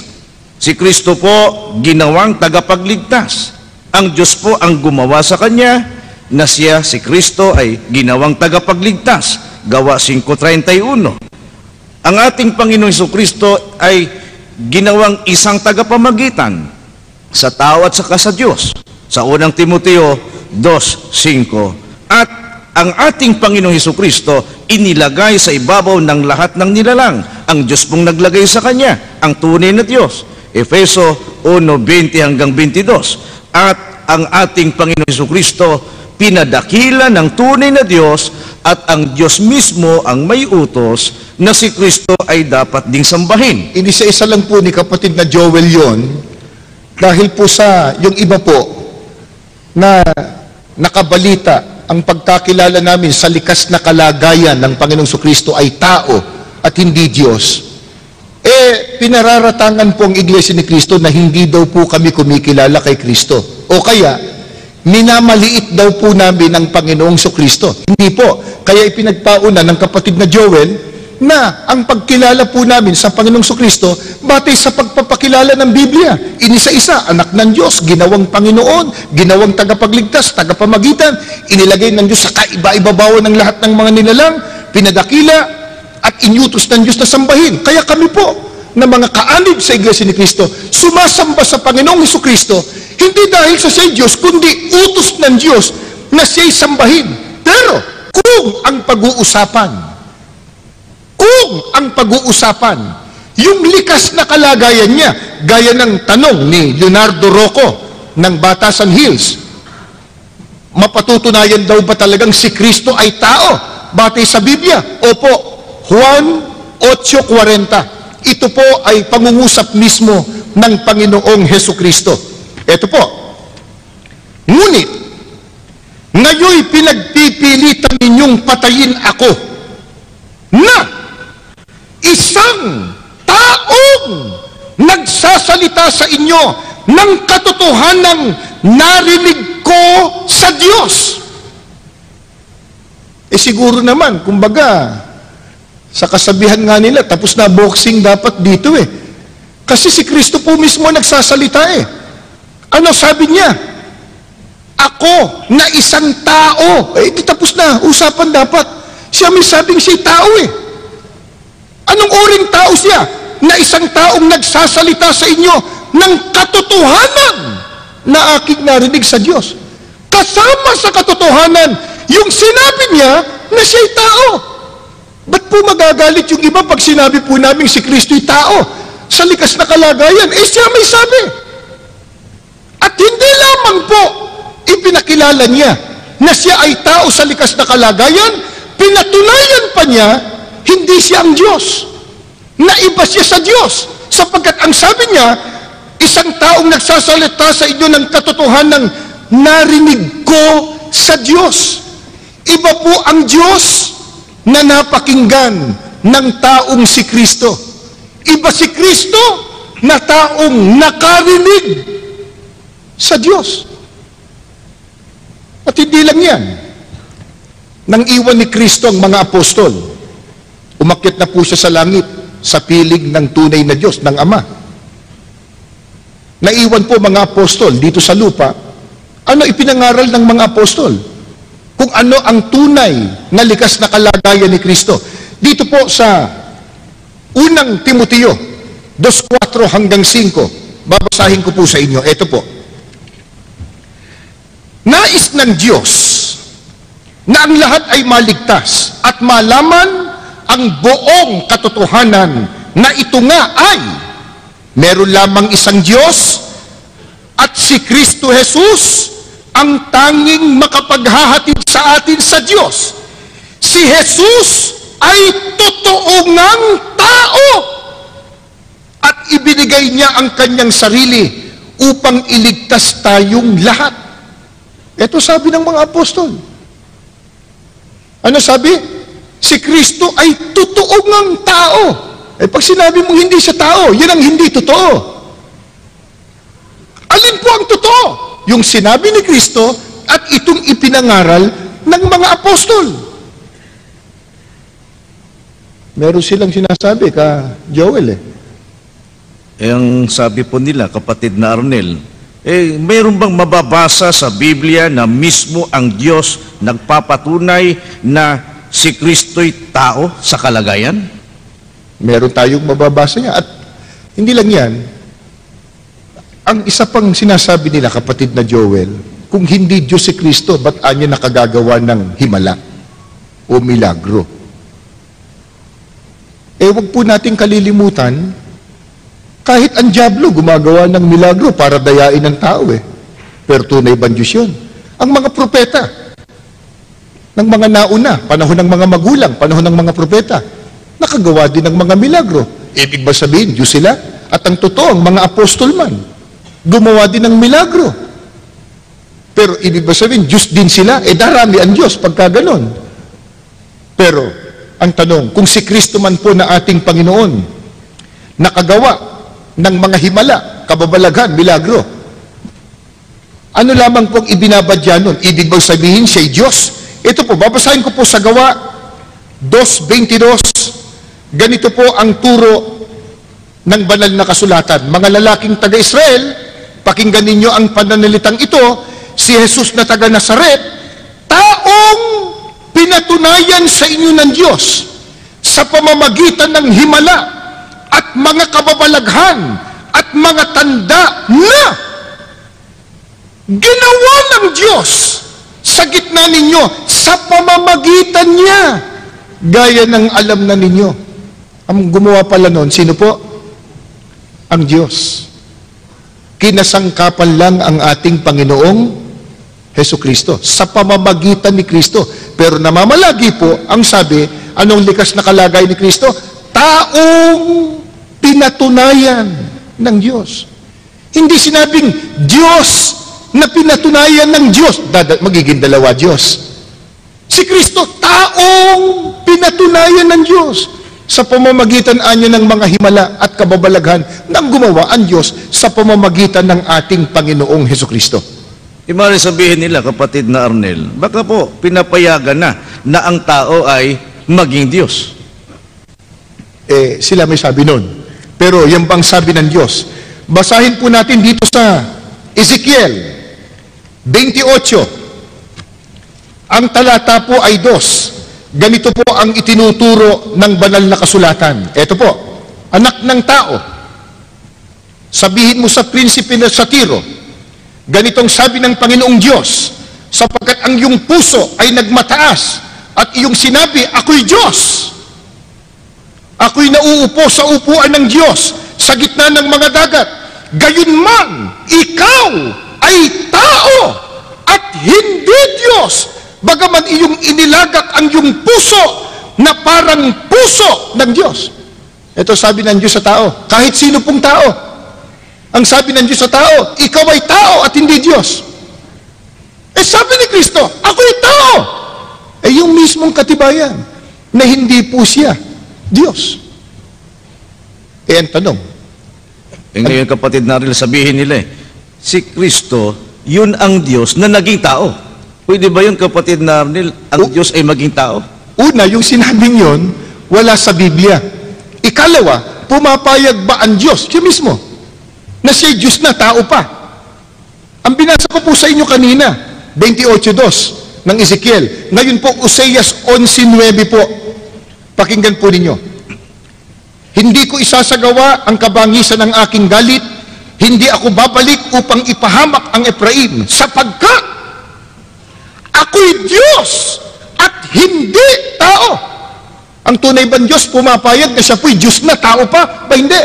Si Kristo po ginawang tagapagligtas. Ang Diyos po ang gumawa sa Kanya, na siya, si Kristo, ay ginawang tagapagligtas. Gawa 5:31. Ang ating Panginoong Hesukristo ay ginawang isang tagapamagitan sa tao at saka sa Diyos. Sa unang Timoteo 2:5. At ang ating Panginoong Hesukristo inilagay sa ibabaw ng lahat ng nilalang. Ang Diyos pong naglagay sa Kanya, ang tunay na Diyos. Efeso 1:20-22. At ang ating Panginoong Hesukristo pinadakila ng tunay na Diyos, at ang Diyos mismo ang may utos na si Kristo ay dapat ding sambahin. Inisa-isa lang po ni kapatid na Joel yon, dahil po sa yung iba po na nakabalita ang pagkakilala namin sa likas na kalagayan ng Panginoong Kristo ay tao at hindi Diyos. Pinararatangan po ang Iglesia ni Kristo na hindi daw po kami kumikilala kay Kristo. O kaya, minamaliit daw po namin ang Panginoong Kristo. Hindi po. Kaya ipinagpauna ng kapatid na Joel na ang pagkilala po namin sa Panginoong Kristo batay sa pagpapakilala ng Biblia. Inisa-isa, anak ng Diyos, ginawang Panginoon, ginawang tagapagligtas, tagapamagitan, inilagay ng Diyos sa kaiba-ibabawan ng lahat ng mga nilalang, pinadakila at inyutos ng Diyos na sambahin. Kaya kami po, na mga kaanib sa Iglesia ni Kristo, sumasamba sa Panginoong Hesukristo, hindi dahil sa siya'y Diyos, kundi utos ng Diyos na siya'y sambahin. Pero, kung ang pag-uusapan, yung likas na kalagayan niya, gaya ng tanong ni Leonardo Ruco ng Batasan Hills, mapatutunayan daw ba talagang si Kristo ay tao batay sa Biblia? Opo, Juan 8:40. Ito po ay pangungusap mismo ng Panginoong Hesukristo. Ito po, ngunit ngayoy pinagpipilitan ninyong patayin ako na isang taong nagsasalita sa inyo ng katotohanang narinig ko sa Diyos. Siguro naman, kumbaga, sa kasabihan nga nila, tapos na boxing dapat dito Kasi si Kristo po mismo nagsasalita Ano sabi niya? Ako na isang tao. Di tapos na, usapan dapat. Siya may sabing siya tao Anong uring tao siya? Na isang taong nagsasalita sa inyo ng katotohanan na aking narinig sa Diyos. Kasama sa katotohanan, yung sinabi niya na siya'y tao. Ba't po magagalit yung iba pag sinabi po namin si Kristo'y tao? Sa likas na kalagayan, siya may sabi. At hindi lamang po ipinakilala niya na siya ay tao sa likas na kalagayan, pinatunayan pa niya, hindi siya ang Diyos. Naiba siya sa Diyos. Sapagkat ang sabi niya, isang taong nagsasalita sa inyo ng katotohanang narinig ko sa Diyos. Iba po ang Diyos na napakinggan ng taong si Kristo. Iba si Kristo na taong nakarinig sa Diyos. At hindi lang yan. Nang iwan ni Kristo ang mga apostol, umakyat na po siya sa langit. sa piling ng tunay na Diyos, ng Ama. Naiwan po mga apostol dito sa lupa. Ano ipinangaral ng mga apostol? Kung ano ang tunay na likas na kalagayan ni Kristo. Dito po sa unang Timoteo 2:4 hanggang 5, babasahin ko po sa inyo. Ito po. Nais ng Diyos na ang lahat ay maligtas at malaman ang buong katotohanan na ito nga ay meron lamang isang Diyos at si Kristo Jesus ang tanging makapaghahatid sa atin sa Diyos. Si Jesus ay totoo ngang tao at ibinigay niya ang kanyang sarili upang iligtas tayong lahat. Ito sabi ng mga apostol. Ano sabi? Si Kristo ay totoo ngang tao. Pag sinabi mong hindi siya tao, yun ang hindi totoo. Alin po ang totoo? Yung sinabi ni Kristo at itong ipinangaral ng mga apostol. Meron silang sinasabi ka Joel Ang sabi po nila, kapatid na Arnel, mayroon bang mababasa sa Biblia na mismo ang Diyos nagpapatunay na si Kristo'y tao sa kalagayan? Meron tayong mababasa niya. At hindi lang yan, ang isa pang sinasabi nila, kapatid na Joel, kung hindi Diyos si Kristo, ba't anya nakagagawa ng himala o milagro? Huwag po nating kalilimutan, kahit ang dyablo gumagawa ng milagro para dayain ng tao Pero tunay bang Diyos yun? Ang mga propeta, ng mga nauna, panahon ng mga magulang, panahon ng mga propeta, nakagawa din ng mga milagro. Ibig ba sabihin, Diyos sila? At ang totoo, ang mga apostol man, gumawa din ng milagro. Pero ibig ba sabihin, Diyos din sila? Darami ang Diyos pagka ganon. Pero, ang tanong, kung si Kristo man po na ating Panginoon, nakagawa ng mga himala, kababalaghan, milagro, ano lamang pong ibinabadya nun? Ibig bang sabihin siya'y Diyos? Ito po, babasahin ko po sa Gawa 2:22. Ganito po ang turo ng banal na kasulatan. Mga lalaking taga-Israel, pakinggan ninyo ang pananalitang ito. Si Jesus na taga Nazaret, taong pinatunayan sa inyo ng Diyos sa pamamagitan ng himala at mga kababalaghan at mga tanda na ginawa ng Diyos sa gitna ninyo sa pamamagitan niya, gaya ng alam na ninyo. Ang gumawa pala noon, sino po? Ang Diyos. Kinasangkapan lang ang ating Panginoong Hesus Kristo sa pamamagitan ni Kristo. Pero namamalagi po, ang sabi, anong likas na kalagay ni Kristo? Taong pinatunayan ng Diyos. Hindi sinabing Diyos na pinatunayan ng Diyos. Magiging dalawa Diyos. Si Kristo, taong pinatunayan ng Diyos sa pamamagitan anyo ng mga himala at kababalaghan ng gumawa ang Diyos sa pamamagitan ng ating Panginoong Hesus Kristo. Imari sabihin nila, kapatid na Arnel, baka po pinapayagan na ang tao ay maging Diyos. Sila may sabi nun. Pero yan bang sabi ng Diyos? Basahin po natin dito sa Ezekiel 28. Ang talata po ay 2. Ganito po ang itinuturo ng banal na kasulatan. Ito po, anak ng tao, sabihin mo sa prinsipe na sa Tiro, ganitong sabi ng Panginoong Diyos, sapagkat ang iyong puso ay nagmataas at iyong sinabi, ako'y Diyos. Ako'y nauupo sa upuan ng Diyos sa gitna ng mga dagat. Gayunman, ikaw ay tao at hindi Diyos. Bagaman iyong inilagak ang iyong puso na parang puso ng Diyos. Ito sabi ng Diyos sa tao, kahit sino pong tao. Ang sabi ng Diyos sa tao, ikaw ay tao at hindi Diyos. Sabi ni Kristo, ako'y tao. Yung mismong katibayan na hindi po siya Diyos. Ang tanong. Ngayon, kapatid na rin, sabihin nila, si Kristo, yun ang Diyos na naging tao. Pwede ba yun, kapatid na Arnel, ang Diyos ay maging tao? Una, yung sinabing yun, wala sa Biblia. Ikalawa, pumapayag ba ang Diyos, siya mismo, na siya Diyos na, tao pa? Ang binasa ko po sa inyo kanina, 28:2 ng Ezekiel. Ngayon po, Oseas 11:9 po. Pakinggan po ninyo. Hindi ko isasagawa ang kabangisan ng aking galit, hindi ako babalik upang ipahamak ang Ephraim, sapagkat ako'y Diyos at hindi tao. Ang tunay bang Diyos pumapayag na siya po'y Diyos na, tao pa? Ba hindi?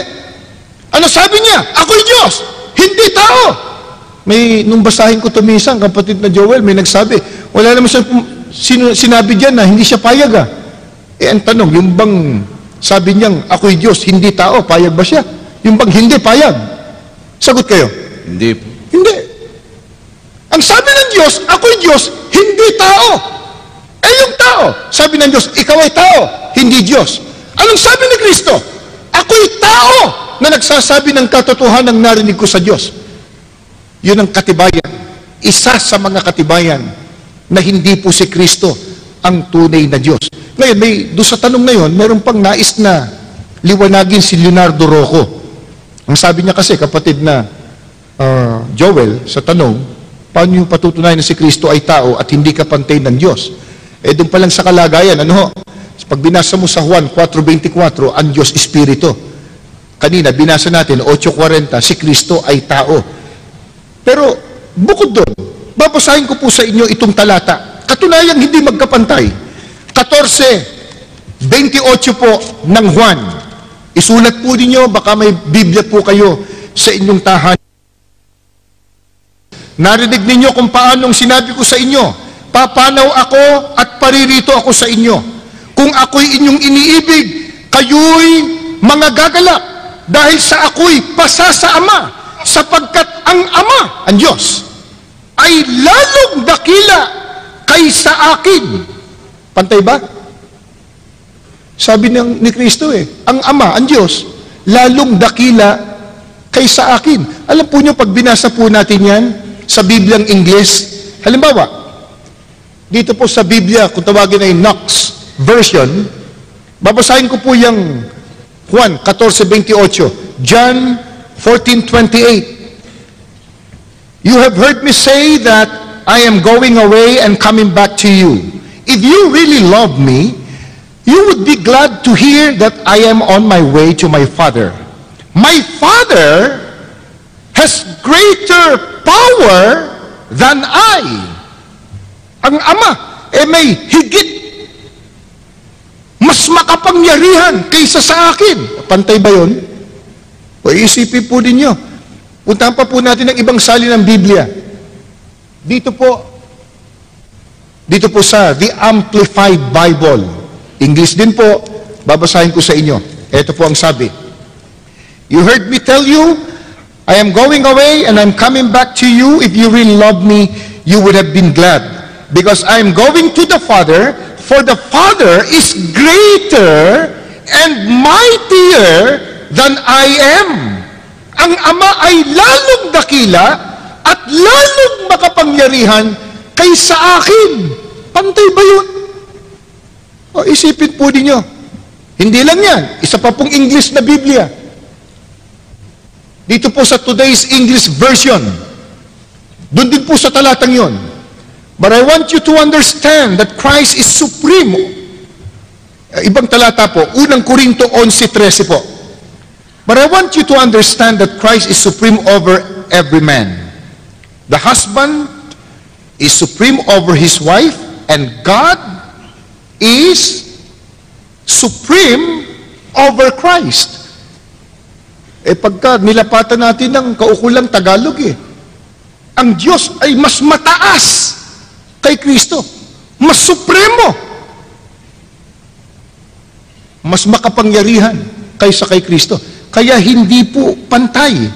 Ano sabi niya? Ako'y Diyos, hindi tao. Nung basahin ko tumisang, kapatid na Joel, may nagsabi, wala naman siya sinabi diyan na hindi siya payag ah. Ang tanong, yung bang sabi niyang ako'y Diyos, hindi tao, payag ba siya? Yung bang hindi payag? Sagot kayo. Hindi po. Hindi. Ang sabi ng Diyos, ako'y Diyos, hindi tao. Yung tao, sabi ng Diyos, ikaw ay tao, hindi Diyos. Anong sabi ni Kristo? Ako'y tao na nagsasabi ng katotohanan ng narinig ko sa Diyos. Yun ang katibayan. Isa sa mga katibayan na hindi po si Kristo ang tunay na Diyos. Ngayon, doon sa tanong na yun, meron pang nais na liwanagin si Leonardo Rocco. Ang sabi niya kasi, kapatid na Joel, sa tanong, paano yung patutunayan na si Kristo ay tao at hindi kapantay ng Diyos? Doon pa lang sa kalagayan, pag binasa mo sa Juan 4:24, ang Diyos Espiritu. Kanina, binasa natin, 8:40, si Kristo ay tao. Pero, bukod doon, babasahin ko po sa inyo itong talata. Katunayang hindi magkapantay. 14:28 po ng Juan. Isulat po ninyo, baka may Biblia po kayo sa inyong tahanan. Narinig ninyo kung paanong sinabi ko sa inyo, papanaw ako at paririto ako sa inyo. Kung ako'y inyong iniibig, kayo'y mga gagalak. Dahil sa ako'y pasa sa Ama, sapagkat ang Ama, ang Diyos, ay lalong dakila kaysa akin. Pantay ba? Sabi ni Kristo ang Ama, ang Diyos, lalong dakila kaysa akin. Alam po nyo, pag binasa po natin yan sa Bibliang Ingles, halimbawa, dito po sa Biblia, kung tawagin ay Knox version, babasahin ko po yung Juan 14:28, John 14:28. You have heard me say that I am going away and coming back to you. If you really love me, you would be glad to hear that I am on my way to my Father. My Father has greater power than I. Ang Ama, may higit, mas makapangyarihan kaysa sa akin. Pantay ba yun? O isipin po ninyo. Puntahan pa po natin ang ibang salin ng Biblia. Dito po sa The Amplified Bible. English din po, babasahin ko sa inyo. Ito po ang sabi. You heard me tell you, I am going away and I'm coming back to you. If you really love me, you would have been glad. Because I am going to the Father, for the Father is greater and mightier than I am. Ang Ama ay lalong dakila at lalong makapangyarihan kaysa akin. Pantay ba yun? Isipin po ninyo. Hindi lang yan. Isa pa pong English na Biblia. Dito po sa Today's English Version. Doon din po sa talatang yon. But I want you to understand that Christ is supreme. Ibang talata po, unang Korinto 11:13 po. But I want you to understand that Christ is supreme over every man. The husband is supreme over his wife, and God is supreme over Christ. Pagka nilapatan natin ng kaukulang Tagalog ang Diyos ay mas mataas kay Kristo. Mas supremo. Mas makapangyarihan kaysa kay Kristo. Kaya hindi po pantay.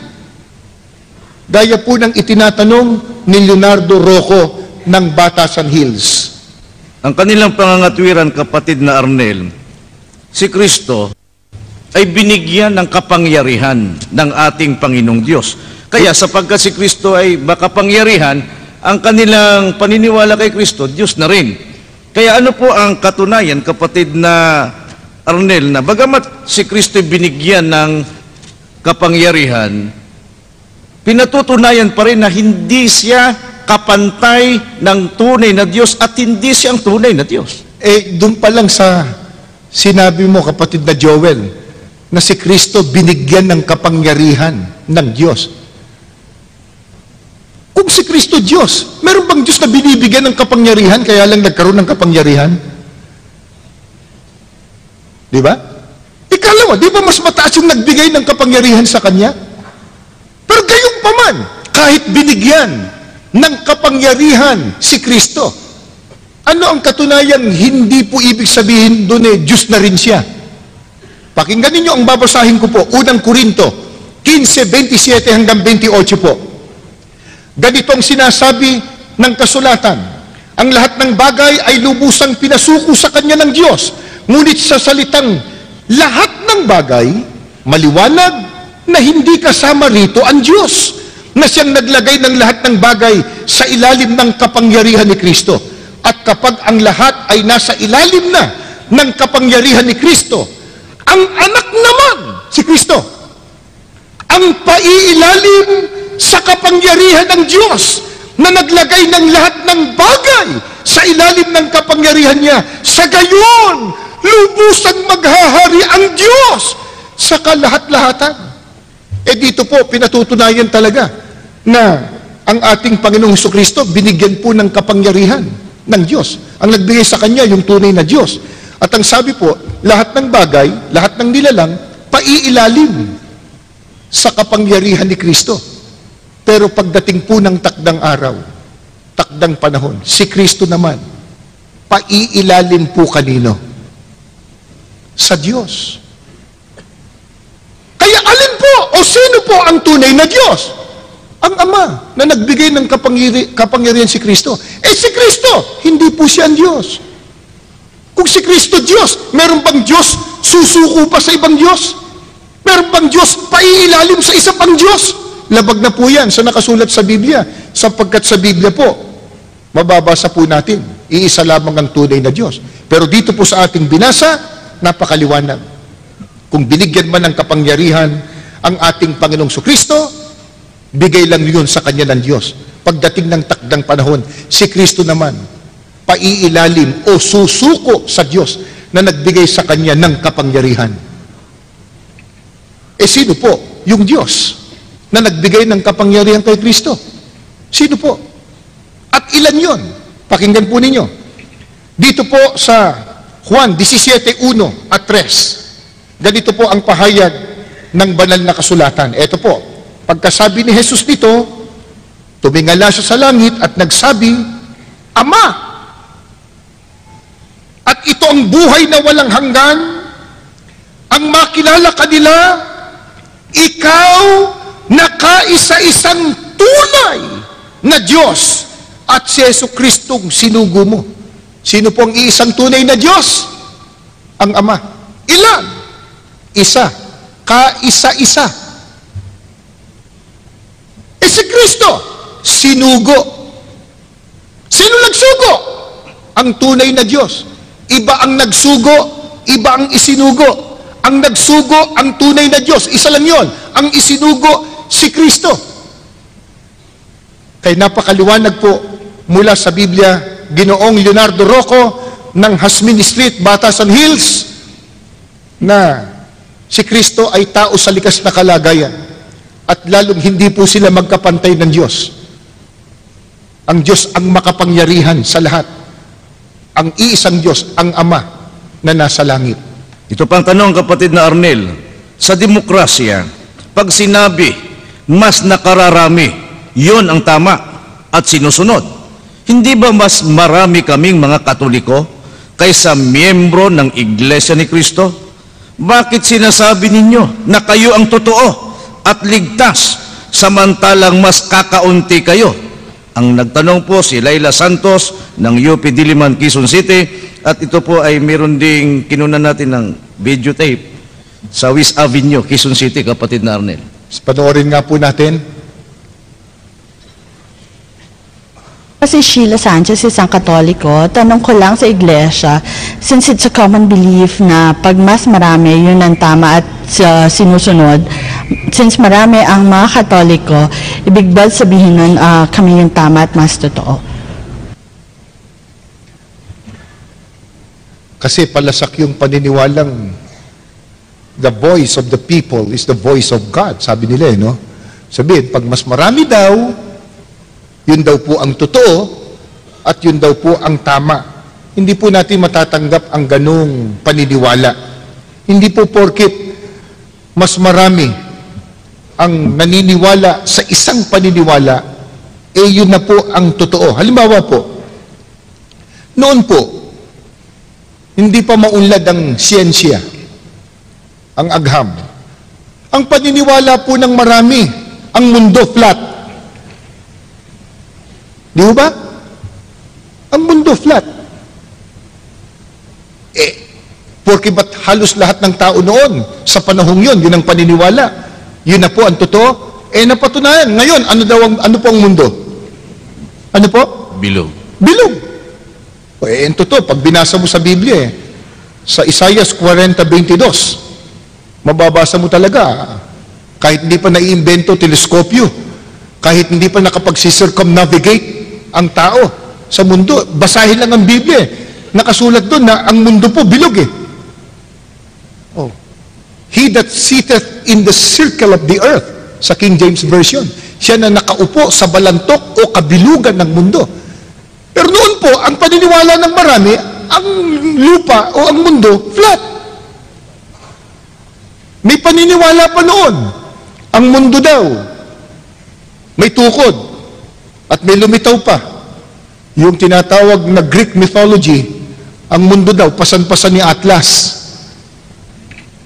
Gaya po ng itinatanong ni Leonardo Rocco ng Batasan Hills. Ang kanilang pangangatwiran, kapatid na Arnel, si Kristo ay binigyan ng kapangyarihan ng ating Panginoong Diyos. Kaya sapagkat si Kristo ay makapangyarihan, ang kanilang paniniwala kay Kristo, Diyos na rin. Kaya ano po ang katunayan, kapatid na Arnel, na bagamat si Kristo binigyan ng kapangyarihan, pinatutunayan pa rin na hindi siya kapantay ng tunay na Diyos at hindi siya ang tunay na Diyos. Doon pa lang sa sinabi mo, kapatid na Joel, na si Kristo binigyan ng kapangyarihan ng Diyos. Kung si Kristo Diyos, meron bang Diyos na binibigyan ng kapangyarihan kaya lang nagkaroon ng kapangyarihan? Di ba? Ikala mo, di ba mas mataas yung nagbigay ng kapangyarihan sa Kanya? Pero gayon pa man, kahit binigyan ng kapangyarihan si Kristo, ano ang katunayan? Hindi po ibig sabihin doon Diyos na rin siya. Pakinggan ninyo ang babasahin ko po, unang Korinto 15:27 hanggang 28 po. Ganito ang sinasabi ng kasulatan: ang lahat ng bagay ay lubusang pinasuko sa Kanya ng Diyos, ngunit sa salitang lahat ng bagay, maliwanag na hindi kasama rito ang Diyos, na siyang naglagay ng lahat ng bagay sa ilalim ng kapangyarihan ni Kristo. At kapag ang lahat ay nasa ilalim na ng kapangyarihan ni Kristo, ang anak naman, si Kristo, ang paiilalim sa kapangyarihan ng Diyos, na naglagay ng lahat ng bagay sa ilalim ng kapangyarihan niya. Sa gayon, lubusang maghahari ang Diyos sa kalahat-lahatan. Dito po, pinatutunayan talaga na ang ating Panginoong Jesucristo binigyan po ng kapangyarihan ng Diyos. Ang nagbigay sa Kanya yung tunay na Diyos. At ang sabi po, lahat ng bagay, lahat ng nilalang, paiilalim sa kapangyarihan ni Kristo. Pero pagdating po ng takdang araw, takdang panahon, si Kristo naman, paiilalim po kanino? Sa Diyos. Kaya alin po o sino po ang tunay na Diyos? Ang Ama na nagbigay ng kapangyarihan si Kristo. Si Kristo, hindi po siya ang Diyos. Kung si Kristo Diyos, meron bang Diyos susuko pa sa ibang Diyos? Meron bang Diyos paiilalim sa isa pang Diyos? Labag na po yan sa nakasulat sa Biblia. Sapagkat sa Biblia po, mababasa po natin, iisa lamang ang tunay na Diyos. Pero dito po sa ating binasa, napakaliwanag. Kung binigyan man ng kapangyarihan ang ating Panginoong Jesucristo, bigay lang yun sa Kanya ng Diyos. Pagdating ng takdang panahon, si Kristo naman, paiilalim o susuko sa Diyos na nagbigay sa Kanya ng kapangyarihan. Sino po? Yung Diyos na nagbigay ng kapangyarihan kay Kristo. Sino po? At ilan yon? Pakinggan po ninyo. Dito po sa Juan 17:1 at 3, ganito po ang pahayag ng banal na kasulatan. Ito po, pagkasabi ni Jesus dito, tumingala siya sa langit at nagsabi, Ama! At ito ang buhay na walang hanggan, ang makilala kanila, ikaw na kaisa-isang tunay na Diyos at si Jesucristong sinugo mo. Sino po ang iisang tunay na Diyos? Ang Ama. Ilan? Isa. Kaisa-isa. Si Kristo, sinugo. Sino nagsugo? Ang tunay na Diyos. Iba ang nagsugo, iba ang isinugo. Ang nagsugo, ang tunay na Diyos. Isa lang yon. Ang isinugo, si Kristo. Kaya napakaliwanag po mula sa Biblia, Ginoong Leonardo Rocco ng Hasmin Street, Batasan Hills, na si Kristo ay tao sa likas na kalagayan at lalong hindi po sila magkapantay ng Diyos. Ang Diyos ang makapangyarihan sa lahat. Ang iisang Diyos, ang Ama na nasa langit. Ito pang tanong, kapatid na Arnel, sa demokrasya, pag sinabi, mas nakararami, yon ang tama at sinusunod. Hindi ba mas marami kaming mga Katoliko kaysa miyembro ng Iglesia ni Kristo? Bakit sinasabi ninyo na kayo ang totoo at ligtas, samantalang mas kakaunti kayo? Ang nagtanong po si Laila Santos ng UP Diliman, Quezon City, at ito po ay meron ding kinunan natin ng videotape sa West Avenue, Quezon City, kapatid na Arnel. Panoorin nga po natin. Kasi Sheila Sanchez, isang Katoliko, tanong ko lang sa iglesia, since it's a common belief na pag mas marami, yun ang tama at sinusunod, since marami ang mga Katoliko, ibig ba sabihin nun kami yung tama at mas totoo? Kasi palasak yung paniniwalang the voice of the people is the voice of God. Sabi nila, no? Sabihin, pag mas marami daw, yun daw po ang totoo at yun daw po ang tama. Hindi po natin matatanggap ang ganung paniniwala. Hindi po porket mas marami ang naniniwala sa isang paniniwala, yun na po ang totoo. Halimbawa po, noon po, hindi pa maunlad ang siyensya, ang agham. Ang paniniwala po ng marami, ang mundo flat. Di ba? Ang mundo flat. Porque ba't halos lahat ng tao noon, sa panahong yun, yun ang paniniwala. Yun na po ang totoo. Napatunayan. Ngayon, ano po ang mundo? Ano po? Bilog. Bilog. Ang totoo, pag binasa mo sa Biblia, sa Isaiah 40:22, mababasa mo talaga, kahit hindi pa naiimbento teleskopyo, kahit hindi pa nakapag-circumnavigate ang tao sa mundo, basahin lang ang Biblia. Nakasulat doon na ang mundo po bilog . He that sitteth in the circle of the earth, sa King James Version, siya na nakaupo sa balantok o kabilugan ng mundo. Pero noon po, ang paniniwala ng marami, ang lupa o ang mundo, flat. May paniniwala pa noon, ang mundo daw, may tukod, at may lumitaw pa. Yung tinatawag na Greek mythology, ang mundo daw, pasan-pasan ni Atlas.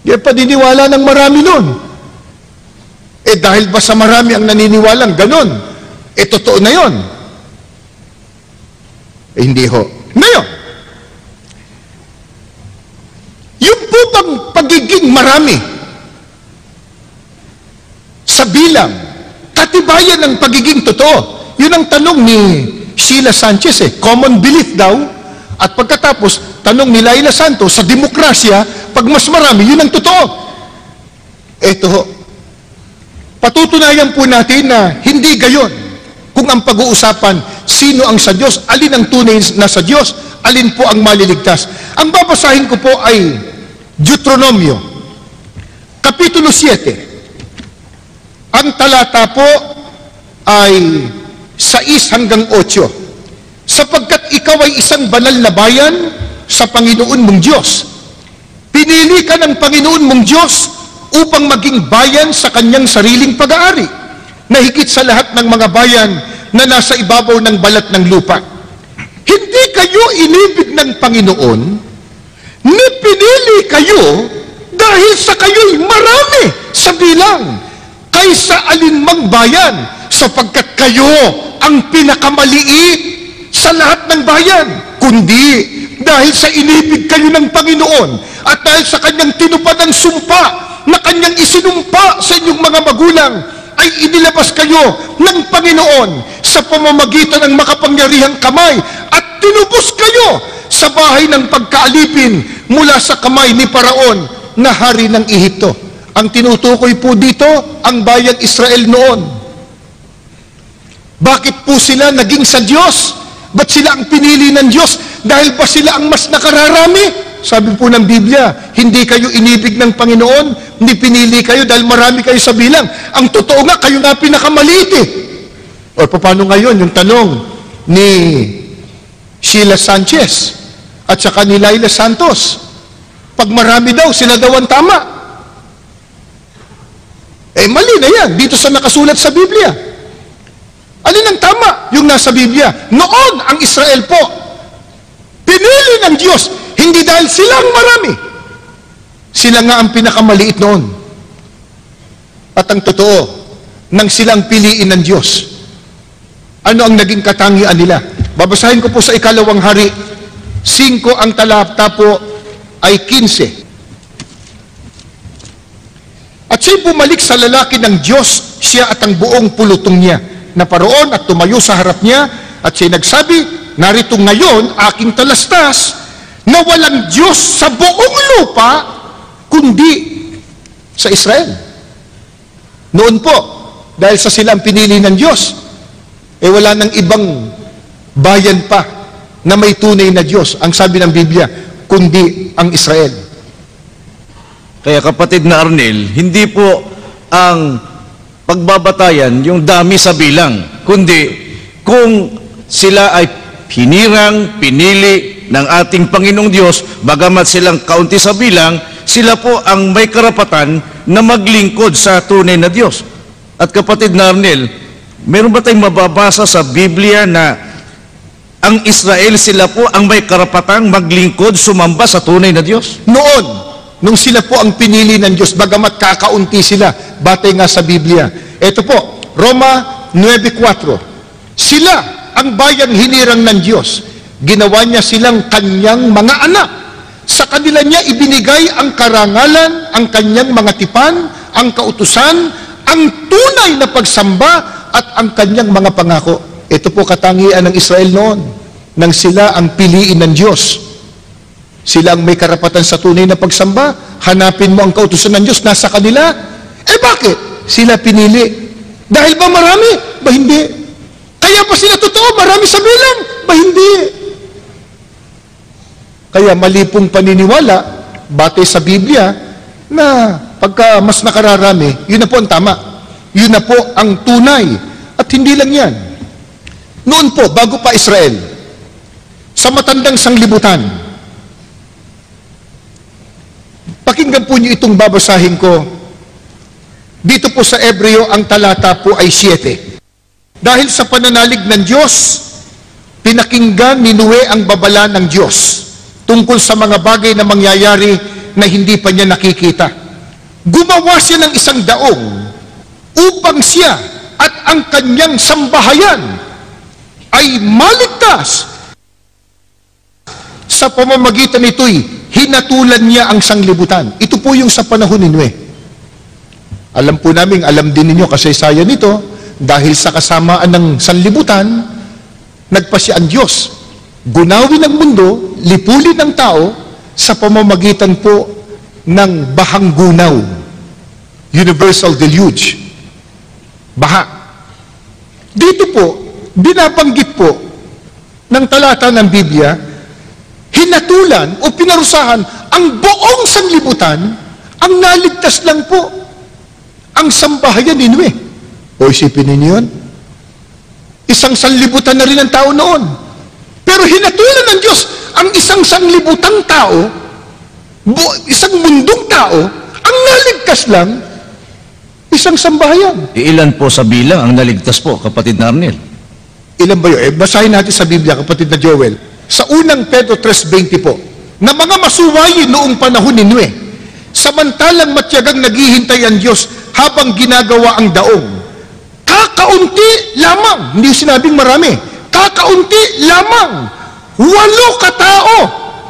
Yan paniniwala ng marami noon. Dahil ba sa marami ang naniniwalang ganon, totoo na yon? Hindi ho. Ngayon, yung po bang pagiging marami sa bilang, katibayan ng pagiging totoo, yun ang tanong ni Sheila Sanchez common belief daw, at pagkatapos, tanong ni Laila Santos, sa demokrasya, pag mas marami, yun ang totoo. Eto ho, patutunayan po natin na hindi gayon kung ang pag-uusapan, sino ang sa Diyos, alin ang tunay na sa Diyos, alin po ang maliligtas. Ang babasahin ko po ay Deuteronomio, Kapitulo 7. Ang talata po ay 6-8. Sapagkat ikaw ay isang banal na bayan sa Panginoon mong Diyos. Pinili ka ng Panginoon mong Diyos upang maging bayan sa kanyang sariling pag-aari, na higit sa lahat ng mga bayan na nasa ibabaw ng balat ng lupa. Hindi kayo inibig ng Panginoon, ni pinili kayo dahil sa kayo'y marami sa bilang kaysa alinmang bayan, sapagkat kayo ang pinakamaliit sa lahat ng bayan, kundi dahil sa inibig kayo ng Panginoon at dahil sa kanyang tinupad ang sumpa na kanyang isinumpa sa inyong mga magulang, ay inilabas kayo ng Panginoon sa pamamagitan ng makapangyarihang kamay at tinubos kayo sa bahay ng pagkaalipin mula sa kamay ni Paraon na hari ng Ehipto. Ang tinutukoy po dito, ang bayang Israel noon. Bakit po sila naging sa Diyos? Ba't sila ang pinili ng Diyos? Dahil ba sila ang mas nakararami? Sabi po ng Biblia, hindi kayo inibig ng Panginoon, hindi pinili kayo dahil marami kayo sa bilang. Ang totoo nga, kayo nga pinakamaliit O paano ngayon yung tanong ni Sheila Sanchez at saka ni Laila Santos? Pag marami daw, sila daw ang tama. Mali na yan, dito sa nakasulat sa Biblia. Alin ang tama? Yung nasa Biblia. Noon, ang Israel po, pinili ng Diyos, hindi dahil silang marami. Sila nga ang pinakamaliit noon. At ang totoo, nang silang piliin ng Diyos, ano ang naging katangian nila? Babasahin ko po sa 2 Hari, 5 ang talata po ay 15. At siya'y bumalik sa lalaki ng Diyos, siya at ang buong pulutong niya, na Paraon at tumayo sa harap niya At siya nagsabi, narito ngayon aking talastas na walang Diyos sa buong lupa kundi sa Israel. Noon po, dahil sa sila ang pinili ng Diyos, wala nang ibang bayan pa na may tunay na Diyos, ang sabi ng Biblia, kundi ang Israel. Kaya kapatid na Arnel, hindi po ang pagbabatayan yung dami sa bilang, kundi kung sila ay pinili ng ating Panginoong Diyos, bagamat silang kaunti sa bilang, sila po ang may karapatan na maglingkod sa tunay na Diyos. At kapatid na Arnel, meron ba tayong mababasa sa Biblia na ang Israel sila po ang may karapatang maglingkod, sumamba sa tunay na Diyos? Noon, nung sila po ang pinili ng Diyos, bagamat kakaunti sila, batay nga sa Biblia. Ito po, Roma 9:4. Sila ang bayang hinirang ng Diyos. Ginawa niya silang kanyang mga anak. Sa kanila niya ibinigay ang karangalan, ang kanyang mga tipan, ang kautusan, ang tunay na pagsamba at ang kanyang mga pangako. Ito po katangian ng Israel noon, nang sila ang piliin ng Diyos. Sila ang may karapatan sa tunay na pagsamba. Hanapin mo ang kautusan ng Diyos, nasa kanila. Bakit? Sila pinili. Dahil ba marami? Ba hindi? Kaya pa sila totoo? Marami sa bilang? Ba hindi? Kaya mali pong paniniwala, batay sa Biblia, na pagka mas nakararami, yun na po ang tama. Yun na po ang tunay. At hindi lang yan. Noon po, bago pa Israel, sa matandang sanglibutan, pakinggan po niyo itong babasahin ko. Dito po sa Ebreo, ang talata po ay 7. Dahil sa pananalig ng Diyos, pinakinggan ni Noe ang babala ng Diyos tungkol sa mga bagay na mangyayari na hindi pa niya nakikita. Gumawa siya ng isang daong upang siya at ang kanyang sambahayan ay maligtas. Sa pamamagitan nito'y hinatulan niya ang sanglibutan. Ito po yung sa panahon ni Noe. Alam po namin, alam din ninyo kasaysayan nito, dahil sa kasamaan ng sanlibutan, nagpasya ang Diyos. Gunawin ang mundo, lipulin ang tao sa pamamagitan po ng bahang gunaw. Universal deluge. Baha. Dito po, binabanggit po ng talata ng Biblia, hinatulan o pinarusahan ang buong sanlibutan, ang naligtas lang po ang sambahayan ni Noe. O isipin ninyo yun? Isang sanlibutan na rin ang tao noon. Pero hinatulan ng Diyos ang isang sanlibutang tao, isang mundong tao, ang naligtas lang, isang sambahayan. Ilan po sa bilang ang naligtas po, kapatid na Arnel? Ilan ba yun? Basahin natin sa Biblia, kapatid na Joel. Sa unang Pedro 3:20 po, na mga masuwayi noong panahon ni Noe, samantalang matyagang naghihintay ang Diyos habang ginagawa ang daong. Kakaunti lamang, hindi sinabing marami, kakaunti lamang, 8 katao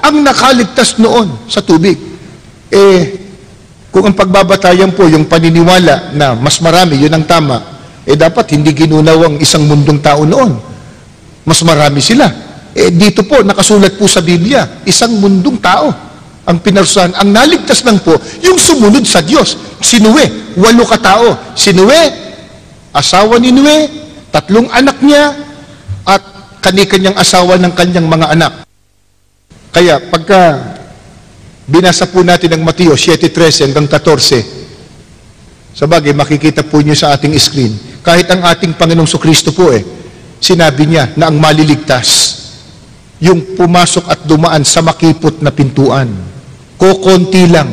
ang nakaligtas noon sa tubig. Kung ang pagbabatayan po, yung paniniwala na mas marami, yun ang tama, dapat hindi ginunaw ang isang mundong tao noon. Mas marami sila. Dito po, nakasulat po sa Biblia, isang mundong tao ang pinarusahan. Ang naligtas lang po, yung sumunod sa Diyos. Si Noe, 8 katao. Si Noe, asawa ni Noe, 3 anak niya, at kani-kanyang asawa ng kanyang mga anak. Kaya, pagka binasa po natin ang Mateo 7:13 hanggang 14, sabagay, makikita po niyo sa ating screen, kahit ang ating Panginoong Kristo po sinabi niya na ang maliligtas, yung pumasok at dumaan sa makipot na pintuan. Kokonti lang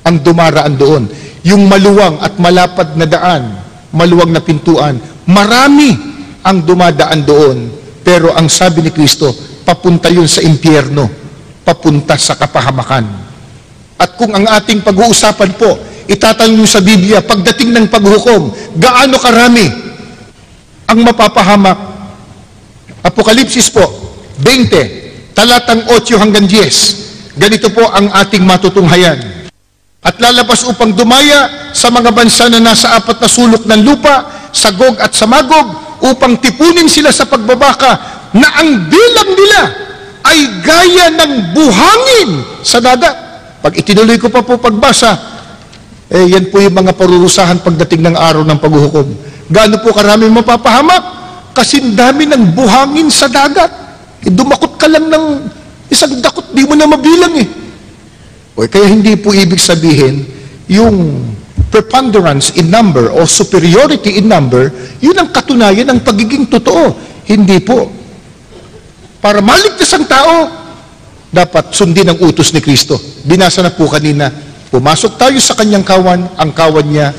ang dumaraan doon. Yung maluwang at malapad na daan, maluwang na pintuan, marami ang dumadaan doon. Pero ang sabi ni Kristo, papunta yun sa impyerno, papunta sa kapahamakan. At kung ang ating pag-uusapan po, itatanong nyo sa Biblia, pagdating ng paghukom, gaano karami ang mapapahamak? Apokalipsis po, 20, talatang 8 hanggang 10. Ganito po ang ating matutunghayan. At lalabas upang dumaya sa mga bansa na nasa 4 na sulok ng lupa, sa Gog at sa Magog, upang tipunin sila sa pagbabaka na ang bilang nila ay gaya ng buhangin sa dagat. Pag itinuloy ko pa po pagbasa, yan po yung mga parurusahan pagdating ng araw ng paghuhukom. Gaano po karami mapapahamak? Kasi dami ng buhangin sa dagat. Dumakot ka lang ng isang dakot, di mo na mabilang eh. Kaya hindi po ibig sabihin, yung preponderance in number o superiority in number, yun ang katunayan ng pagiging totoo. Hindi po. Para maligtas ang tao, dapat sundin ang utos ni Kristo. Binasa na po kanina, pumasok tayo sa kanyang kawan, ang kawan niya,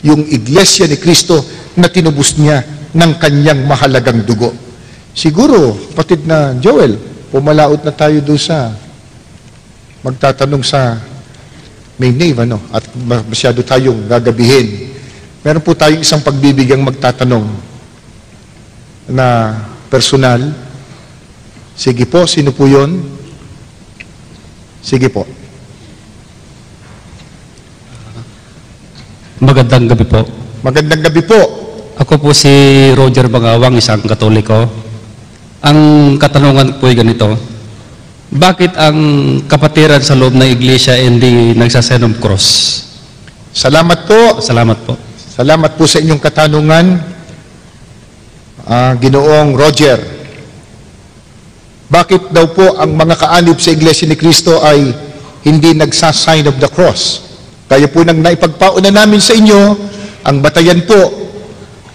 yung iglesia ni Kristo na tinubos niya ng kanyang mahalagang dugo. Siguro, kapatid na Joel, pumalaot na tayo doon sa magtatanong sa main name, at masyado tayong gagabihin. Meron po tayong isang pagbibigyang magtatanong na personal. Sige po, sino po yun? Sige po. Magandang gabi po. Magandang gabi po. Ako po si Roger Bangawang, isang Katoliko. Ang katanungan po ay ganito, bakit ang kapatiran sa loob ng iglesia hindi nagsasign of cross? Salamat po. Salamat po. Salamat po sa inyong katanungan, Ginoong Roger. Bakit daw po ang mga kaanib sa Iglesia ni Cristo ay hindi nagsasign of the cross? Kaya po nang naipagpauna namin sa inyo, ang batayan po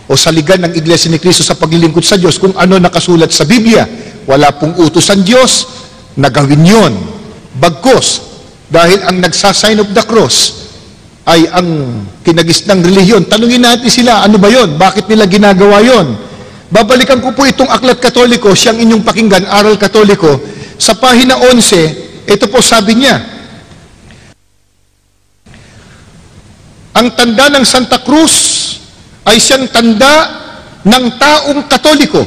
o saligan ng Iglesia ni Cristo sa paglilingkod sa Diyos kung ano nakasulat sa Biblia. Wala pong utos ang Diyos na gawin yun. Bagkus, dahil ang nagsasign of the cross ay ang kinagisnang relihiyon. Tanungin natin sila, ano ba yon? Bakit nila ginagawa yon? Babalikan ko po itong Aklat Katoliko, siyang inyong pakinggan, Aral Katoliko. Sa pahina 11, ito po sabi niya, ang tanda ng Santa Cruz ay siyang tanda ng taong Katoliko.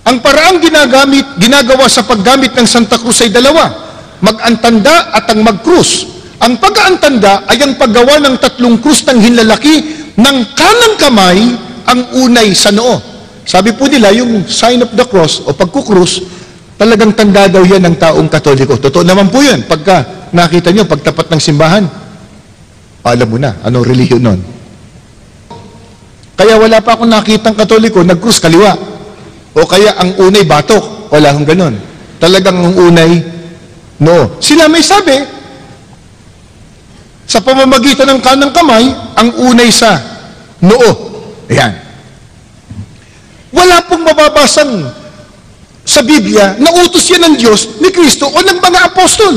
Ang paraang ginagawa sa paggamit ng Santa Cruz ay dalawa, mag-antanda at ang mag-krus. Ang pag-aantanda ay ang paggawa ng 3 krus ng hinlalaki ng kanang kamay ang unay sa noo. Sabi po nila, yung sign of the cross o pagkukrus, talagang tanda daw yan ng taong Katoliko. Totoo naman po yan. Pagka nakita nyo, pagtapat ng simbahan, alam mo na, anong relihiyon nun. Kaya wala pa akong nakitang Katoliko, nag-krus kaliwa. O kaya ang unay batok. Wala akong ganun. Talagang ang unay, no. Sila may sabi, sa pamamagitan ng kanang kamay, ang unay sa noo. Ayan. Wala pong mababasang sa Biblia na utos yan ng Diyos, ni Kristo, o ng mga apostol.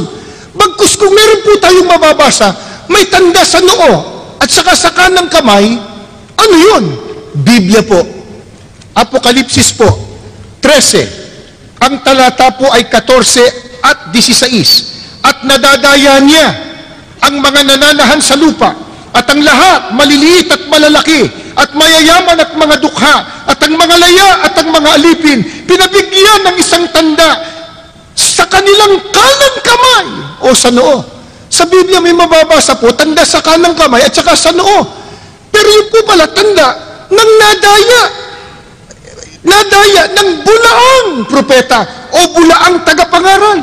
Bagkus kung meron po tayong mababasa, may tanda sa noo, at saka sa kanang kamay, ano yun? Biblia po. Apokalipsis po, 13. Ang talata po ay 14 at 16. At nadadaya niya ang mga nananahan sa lupa, at ang lahat, maliliit at malalaki, at mayayaman at mga dukha, at ang mga laya at ang mga alipin, pinabigyan ng isang tanda sa kanilang kanang kamay o sa noo. Sa Biblia may mababasa po, tanda sa kanang kamay at saka sa noo. Pero yun po pala, tanda ng nadaya. Nadaya ng bulaang propeta o bulaang tagapangaral.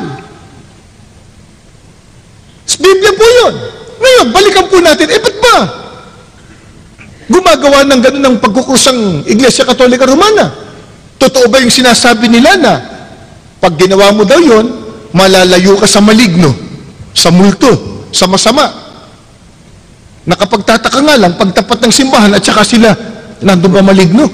Sa Biblia po yun. Ngayon, balikan po natin, ba't ba gumagawa ng ganun ng pagkukusang Iglesia Katolika Romana? Totoo ba yung sinasabi nila na pag ginawa mo daw yun, malalayo ka sa maligno, sa multo, sa masama? Nakapagtataka nga lang, pagtapat ng simbahan at saka sila, nandun ba maligno?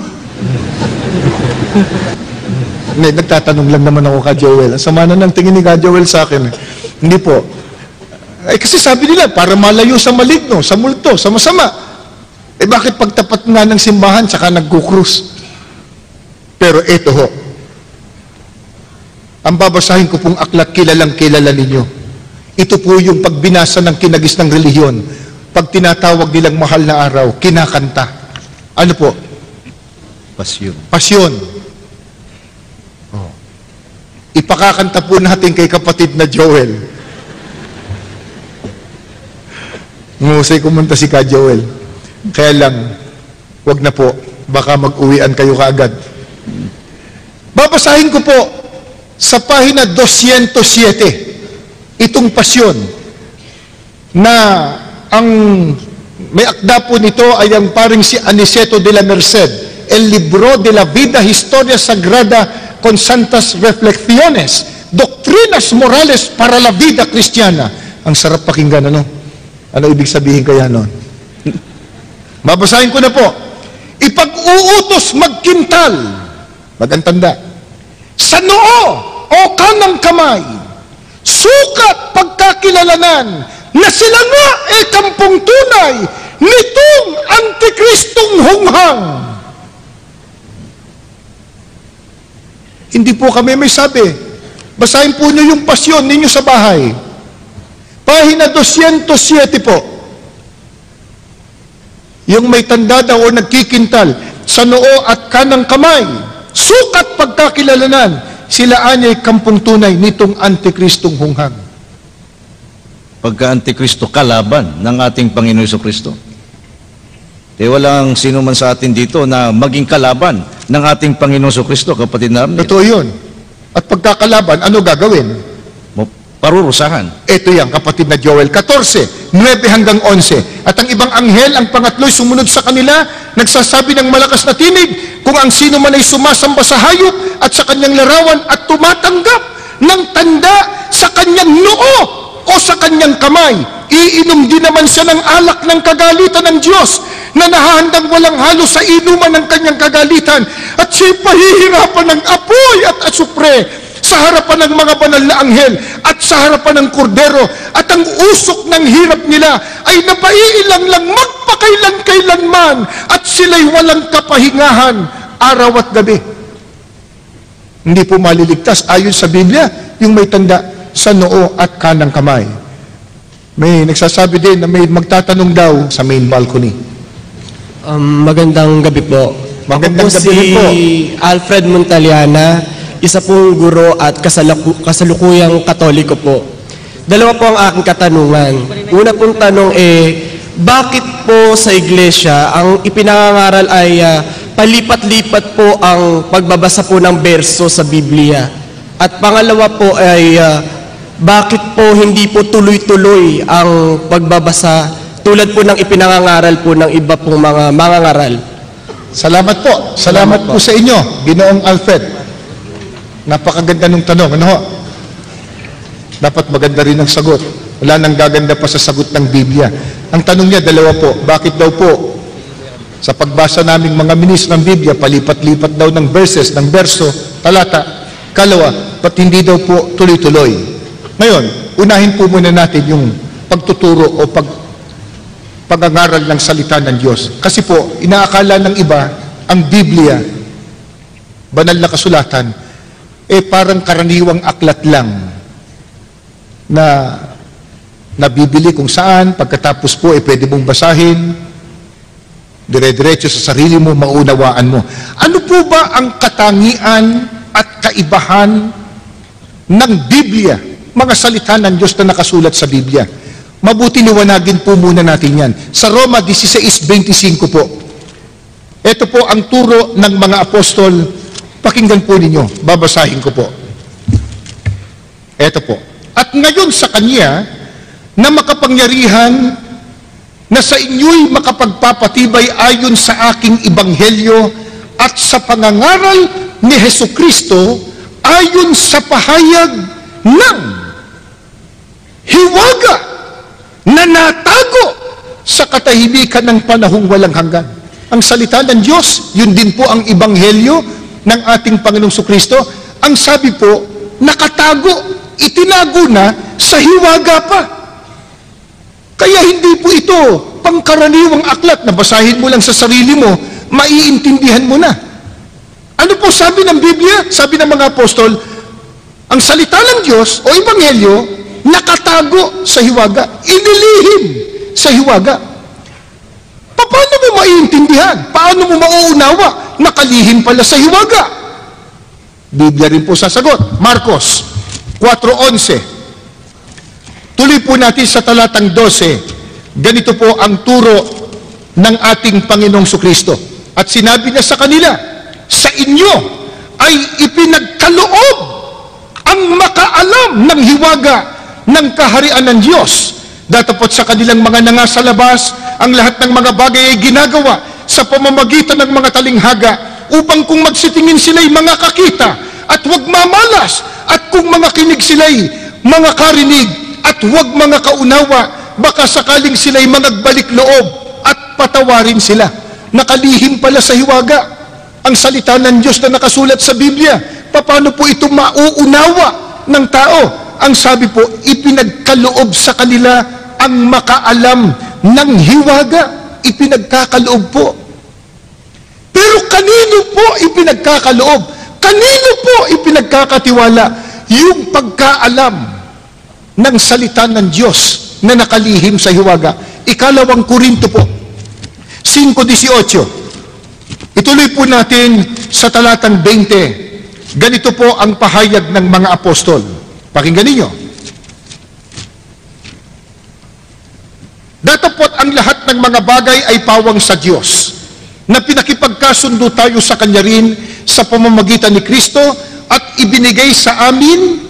Nagtatanong lang naman ako ka Joel. Ang sama na ng tingin ni ka Joel sa akin. Hindi po. Kasi sabi nila, para malayo sa maligno, sa multo, sa masama. Bakit pagtapat nga ng simbahan, saka nagkukrus? Pero eto ho, ang babasahin ko pong aklat, kilalang kilala ninyo. Ito po yung pagbinasa ng kinagis ng relihiyon. Pag tinatawag nilang mahal na araw, kinakanta. Ano po? Pasyon. Pasyon. Oh. Ipakakanta po natin kay kapatid na Joel. Ngusay kumanta si ka Joel. Kaya lang, wag na po. Baka mag-uwian kayo kaagad. Babasahin ko po sa pahina 207 itong pasyon na ang may akda po nito ay ang paring si Aniceto de la Merced, El Libro de la Vida Historia Sagrada con Santas Reflexiones, Doctrinas Morales para la Vida Cristiana. Ang sarap pakinggan, ano? Ano ibig sabihin kaya nun? Babasahin ko na po. Ipag-uutos magkintal, magantanda, sa noo o kanang kamay, sukat pagkakilalanan na sila nga kampong tunay nitong Antikristong hunghang. Hindi po kami may sabi. Basahin po niyo yung pasyon ninyo sa bahay. Pahina 207 po. Yung may tanda daw o nagkikintal sa noo at kanang kamay, sukat pagkakilalanan, sila anya'y kampong tunay nitong Antikristong hunghang. Pagka-Antikristo, kalaban ng ating Panginoon Jesucristo. Walang sino man sa atin dito na maging kalaban ng ating Panginoon Jesucristo, kapatid namin. Totoo yun. At pagkakalaban, ano gagawin? Parurusahan. Ito yan, kapatid na Joel 14, 9 hanggang 11. At ang ibang anghel, ang pangatlo'y sumunod sa kanila, nagsasabi ng malakas na tinig, kung ang sino man ay sumasamba sa hayop at sa kanyang larawan at tumatanggap ng tanda sa kanyang noo o sa kanyang kamay, iinom din naman siya ng alak ng kagalitan ng Diyos na nahahandang walang halo sa inuman ng kanyang kagalitan, at siya'y pahihirapan ng apoy at asupre sa harapan ng mga banal na anghel at sa harapan ng kordero, at ang usok ng hirap nila ay napaiilang lang magpakailan-kailanman, at sila'y walang kapahingahan araw at gabi. Hindi po maliligtas ayon sa Biblia yung may tanda sa noo at kanang kamay. May nagsasabi din na may magtatanong daw sa main balcony. Magandang gabi po. Magandang Ako po gabi po. Alfred Montaliana, isa pong guro at kasalukuyang Katoliko po. Dalawa po ang aking katanungan. Una pong tanong bakit po sa iglesia ang ipinangangaral ay palipat-lipat po ang pagbabasa po ng berso sa Biblia? At pangalawa po ay bakit po hindi po tuloy-tuloy ang pagbabasa tulad po ng ipinangangaral po ng iba pong mga mangangaral? Salamat po. Salamat po sa inyo, Ginoong Alfred. Napakaganda ng tanong. Ano ho? Dapat maganda rin ang sagot. Wala nang gaganda pa sa sagot ng Biblia. Ang tanong niya, dalawa po. Bakit daw po sa pagbasa naming mga minis ng Biblia, palipat-lipat daw ng verses, ng verso, talata, kalawa, ba't hindi daw po tuloy-tuloy? Ngayon, unahin po muna natin yung pagtuturo o pag-angaral ng salita ng Diyos. Kasi po, inaakala ng iba, ang Biblia, banal na kasulatan, parang karaniwang aklat lang na nabibili kung saan, pagkatapos po pwede mong basahin, dire-diretso sa sarili mo, maunawaan mo. Ano po ba ang katangian at kaibahan ng Biblia, mga salita ng Diyos na nakasulat sa Biblia? Mabuti liwanagin po muna natin yan. Sa Roma 16:25 po, ito po ang turo ng mga apostol. Pakinggan po ninyo, babasahin ko po. Ito po. At ngayon sa Kanya, na makapangyarihan, na sa inyo'y makapagpapatibay ayon sa aking ebanghelyo at sa pangangaral ni Hesukristo ayon sa pahayag ng hiwaga na natago sa katahimikan ng panahong walang hanggan. Ang salita ng Diyos, yun din po ang ebanghelyo ng ating Panginoong Jesucristo. Ang sabi po, nakatago, itinago na sa hiwaga pa. Kaya hindi po ito pangkaraniwang aklat na basahin mo lang sa sarili mo, maiintindihan mo na. Ano po sabi ng Biblia? Sabi ng mga apostol, ang salita ng Diyos o ebanghelyo nakatago sa hiwaga, inilihim sa hiwaga. Paano mo maiintindihan? Paano mo mauunawa? Nakalihim pala sa hiwaga. Biblia rin po sasagot. Marcos 4:11. Tuloy po natin sa talatang 12. Ganito po ang turo ng ating Panginoong Jesucristo. At sinabi niya sa kanila, sa inyo ay ipinagkaloob ang makaalam ng hiwaga ng kaharian ng Diyos. Datapot sa kanilang mga nanga sa labas, ang lahat ng mga bagay ay ginagawa sa pamamagitan ng mga talinghaga, upang kung magsitingin sila'y mga kakita at huwag mamalas, at kung mga kinig sila'y mga karinig at huwag mga kaunawa, baka sakaling sila'y managbalik loob at patawarin sila. Nakalihim pala sa hiwaga ang salita ng Diyos na nakasulat sa Biblia. Paano po ito mauunawa ng tao? Ang sabi po, ipinagkaloob sa kanila ang makaalam ng hiwaga. Ipinagkakaloob po. Pero kanino po ipinagkakaloob? Kanino po ipinagkakatiwala yung pagkaalam ng salita ng Diyos na nakalihim sa hiwaga? Ikalawang Korinto po, 5:18. Ituloy po natin sa talatang 20. Ganito po ang pahayag ng mga apostol. Pakinggan ninyo. Datapot ang lahat ng mga bagay ay pawang sa Diyos, na pinakipagkasundo tayo sa Kanya rin sa pamamagitan ni Kristo, at ibinigay sa amin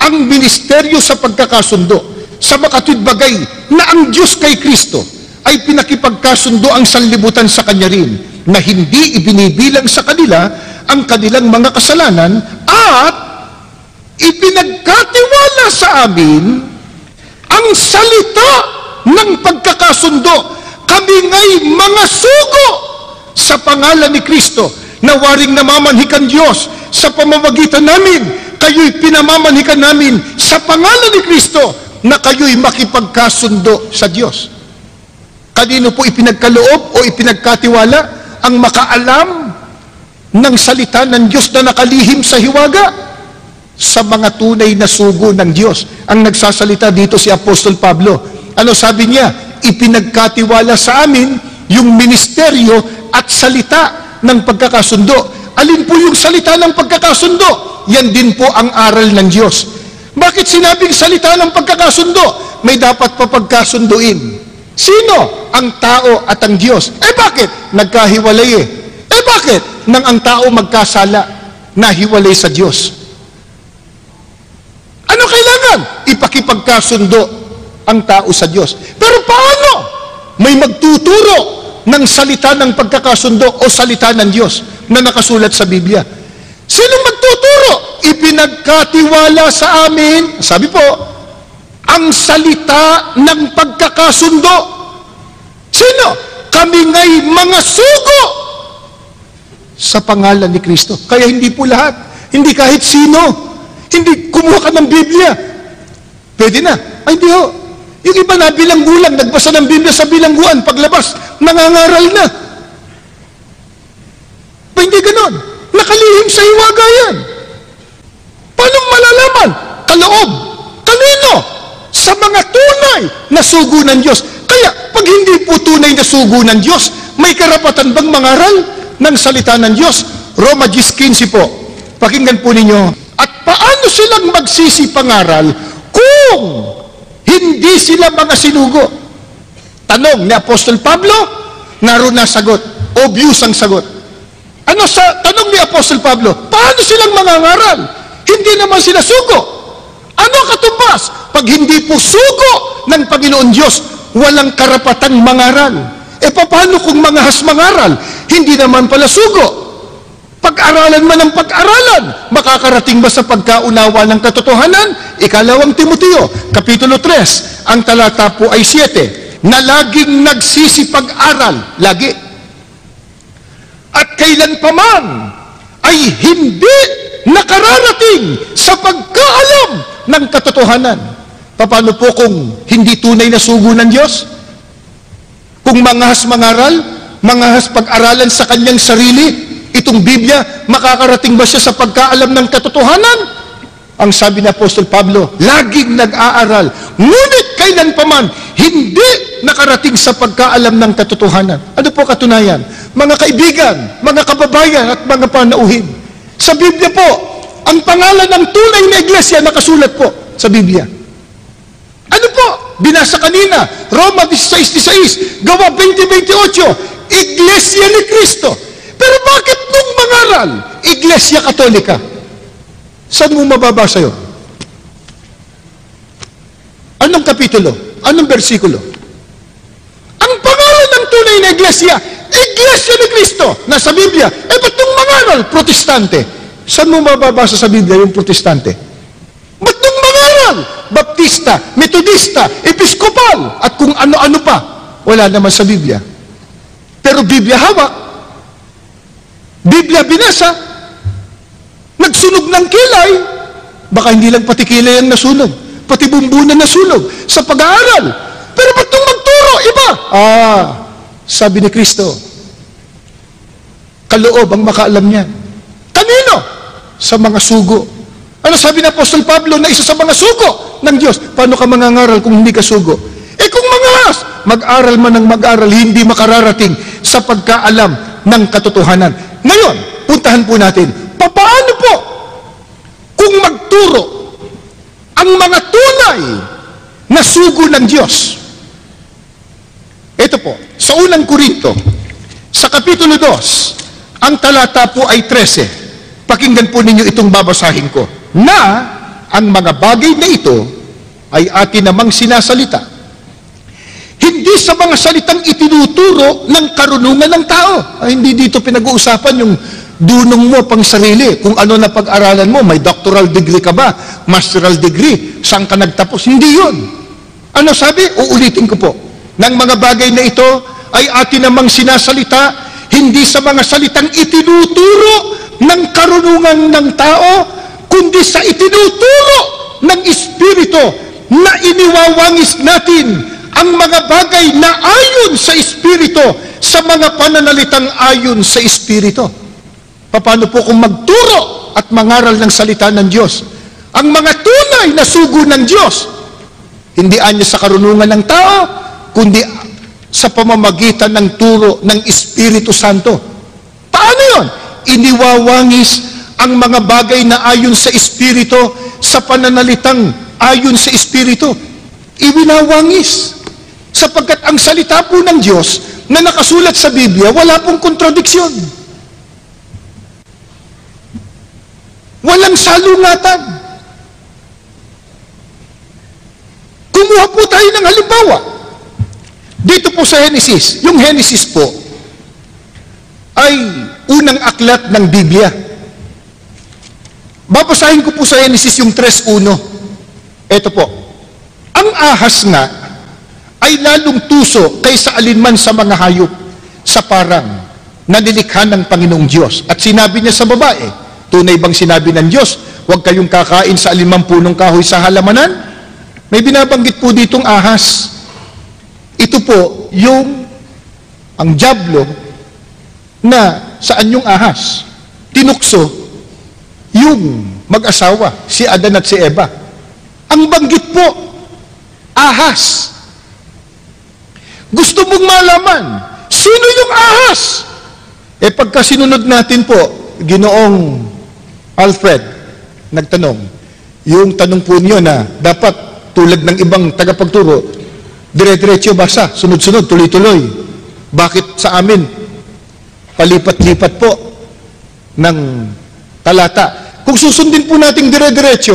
ang ministeryo sa pagkakasundo, sa makatwid bagay na ang Diyos kay Kristo ay pinakipagkasundo ang sanlibutan sa Kanya rin, na hindi ibinibilang sa kanila ang kanilang mga kasalanan, at ipinagkatiwala sa amin ang salita ng pagkakasundo. Kami nga'y mga sugo sa pangalan ni Kristo, na waring namamanhikan Diyos sa pamamagitan namin. Kayo'y pinamamanhikan namin sa pangalan ni Kristo, na kayo'y makipagkasundo sa Diyos. Kanino po ipinagkaloob o ipinagkatiwala ang makaalam ng salita ng Diyos na nakalihim sa hiwaga? Sa mga tunay na sugo ng Diyos. Ang nagsasalita dito si Apostol Pablo. Ano sabi niya? Ipinagkatiwala sa amin yung ministeryo at salita ng pagkakasundo. Alin po yung salita ng pagkakasundo? Yan din po ang aral ng Diyos. Bakit sinabing salita ng pagkakasundo? May dapat pa pagkasunduin. Sino? Ang tao at ang Diyos. Bakit? Nagkahiwalay bakit? Nang ang tao magkasala, nahiwalay sa Diyos. Ano kailangan? Ipakipagkasundo ang tao sa Diyos. Pero paano? May magtuturo ng salita ng pagkakasundo o salita ng Diyos na nakasulat sa Biblia. Sino magtuturo? Ipinagkatiwala sa amin, sabi po, ang salita ng pagkakasundo. Sino? Kami nga'y mga sugo sa pangalan ni Kristo. Kaya hindi po lahat, hindi kahit sino, hindi kumuha ka ng Biblia, pwede na. Ay, hindi ho. Yung iba na bilanggulang, nagbasa ng Biblia sa bilangguan, paglabas, nangangaral na. Hindi ganon. Nakalihim sa hiwaga yan. Paano malalaman? Kaloob. Kanino? Sa mga tunay na sugo ng Diyos. Kaya, pag hindi po tunay na sugo ng Diyos, may karapatan bang mangaral ng salita ng Diyos? Roma 10:15 po. Pakinggan po ninyo. At paano silang magsisipangaral kung hindi sila mga sinugo? Tanong ni Apostol Pablo, naroon na sagot. Obvious ang sagot. Ano sa tanong ni Apostol Pablo? Paano silang mangangaral? Hindi naman sila sugo. Ano katumbas? Pag hindi po sugo ng Panginoon Diyos, walang karapatang mangaral. Paano kung mangahas mangaral? Hindi naman pala sugo. Pag-aralan man ang pag-aralan, makakarating ba sa pagkaunawa ng katotohanan? Ikalawang Timoteo, Kapitulo 3, ang talata po ay 7, na laging nagsisipag-aral, lagi. At kailan pa man ay hindi nakararating sa pagkaalam ng katotohanan. Paano po kung hindi tunay na sugo ng Diyos? Kung mangahas mangaral, mangahas pag-aralan sa kanyang sarili, itong Biblia, makakarating ba siya sa pagkaalam ng katotohanan? Ang sabi ni Apostol Pablo, laging nag-aaral, ngunit kailan pa man, hindi nakarating sa pagkaalam ng katotohanan. Ano po katunayan? Mga kaibigan, mga kababayan at mga panauhin. Sa Biblia po, ang pangalan ng tunay na iglesia nakasulat po sa Biblia. Ano po? Binasa kanina, Roma 16:16, Gawa 20:28, Iglesia ni Cristo. Pero bakit nung mangaral, Iglesia Katolika? Saan mo mababasa yun? Anong kapitulo? Anong bersikulo? Ang pangalan ng tunay na iglesia, Iglesia ni Cristo, nasa Biblia. Ba't nung mangaral, Protestante? Saan mo mababasa sa Biblia yung Protestante? Ba't nung mangaral, Baptista, Metodista, Episkopal, at kung ano-ano pa? Wala naman sa Biblia. Pero Biblia hawak, Biblia binasa, nagsunog ng kilay, baka hindi lang pati kilay ang nasunog, pati bumbunan nasunog sa pag-aaral. Pero ba't nung magturo, iba? Sabi ni Kristo, kaloob ang makaalam niyan. Kanino? Sa mga sugo. Ano sabi ng Apostol Pablo na isa sa mga sugo ng Diyos? Paano ka mangangaral kung hindi ka sugo? Kung mangahas, mag-aral man ng mag-aral, hindi makararating sa pagkaalam ng katotohanan. Ngayon, puntahan po natin, paano po kung magturo ang mga tunay na sugo ng Diyos? Ito po, sa unang Korinto, sa kapitulo 2, ang talata po ay 13. Pakinggan po ninyo itong babasahin ko. Na ang mga bagay na ito ay atin namang sinasalita. Hindi sa mga salitang itinuturo ng karunungan ng tao. Hindi dito pinag-uusapan yung dunong mo pang sarili. Kung ano na pag-aralan mo, may doctoral degree ka ba? Masteral degree? Saan ka nagtapos? Hindi yun. Ano sabi? Uulitin ko po. Ng mga bagay na ito ay atin namang sinasalita, hindi sa mga salitang itinuturo ng karunungan ng tao, kundi sa itinuturo ng Espiritu na iniwawangis natin ang mga bagay na ayon sa Espiritu sa mga pananalitang ayon sa Espiritu. Paano po kung magturo at mangaral ng salita ng Diyos? Ang mga tunay na sugo ng Diyos, hindi anya sa karunungan ng tao, kundi sa pamamagitan ng turo ng Espiritu Santo. Paano yun? Iniwawangis ang mga bagay na ayon sa Espiritu sa pananalitang ayon sa Espiritu. Iwinawangis. Sapagkat ang salita po ng Diyos na nakasulat sa Biblia, wala pong kontradiksyon. Walang salungatan. Kumuha po tayo ng halimbawa. Dito po sa Genesis, yung Genesis po ay unang aklat ng Biblia. Babasahin ko po sa Genesis yung 3:1. Ito po. Ang ahas nga ay lalong tuso kaysa alinman sa mga hayop sa parang na nilikha ng Panginoong Diyos. At sinabi niya sa babae, tunay bang sinabi ng Diyos, huwag kayong kakain sa alinmang punong kahoy sa halamanan? May binabanggit po ditong ahas. Ito po yung ang dyablo na saan yung ahas? Tinukso yung mag-asawa, si Adan at si Eva. Ang banggit po, ahas. Gusto mong malaman, sino yung ahas? Pagka sinunod natin po, Ginoong Alfred, nagtanong, yung tanong po niyo na dapat tulad ng ibang tagapagturo, dire-diretso basa, sunod-sunod, tuloy-tuloy. Bakit sa amin, palipat-lipat po ng talata? Kung susundin po natin dire-diretso,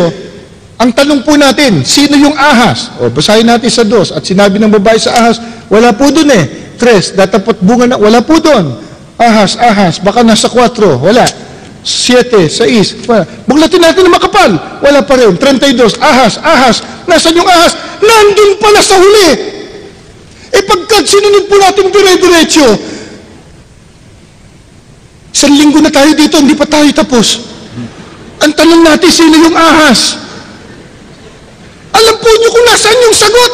ang tanong po natin, sino yung ahas? Basahin natin sa 2. At sinabi ng babae sa ahas, wala po dun 3, datapot bunga na, wala po dun. Ahas, baka nasa 4, wala. 7, 6, wala. Buglatin natin na makapal, wala pa rin. 32, ahas, nasan yung ahas? Nandun pala sa huli. Pagkat sinunod po natin dire-diretso, 1 linggo na tayo dito, hindi pa tayo tapos. Ang tanong natin, sino yung ahas? Alam po niyo kung nasaan yung sagot?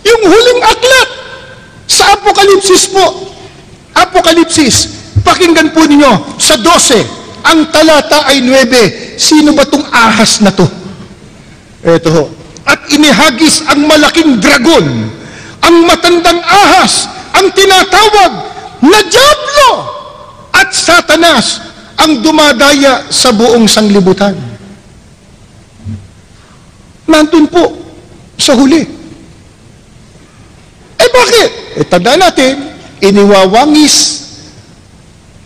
Yung huling aklat sa Apokalipsis po. Apokalipsis, pakinggan po ninyo, sa 12, ang talata ay 9. Sino ba tong ahas na to? Ito ho. At inihagis ang malaking dragon, ang matandang ahas, ang tinatawag na Diablo at Satanas, ang dumadaya sa buong sanglibutan. Nandun po sa huli. Bakit? Tandaan natin, iniwawangis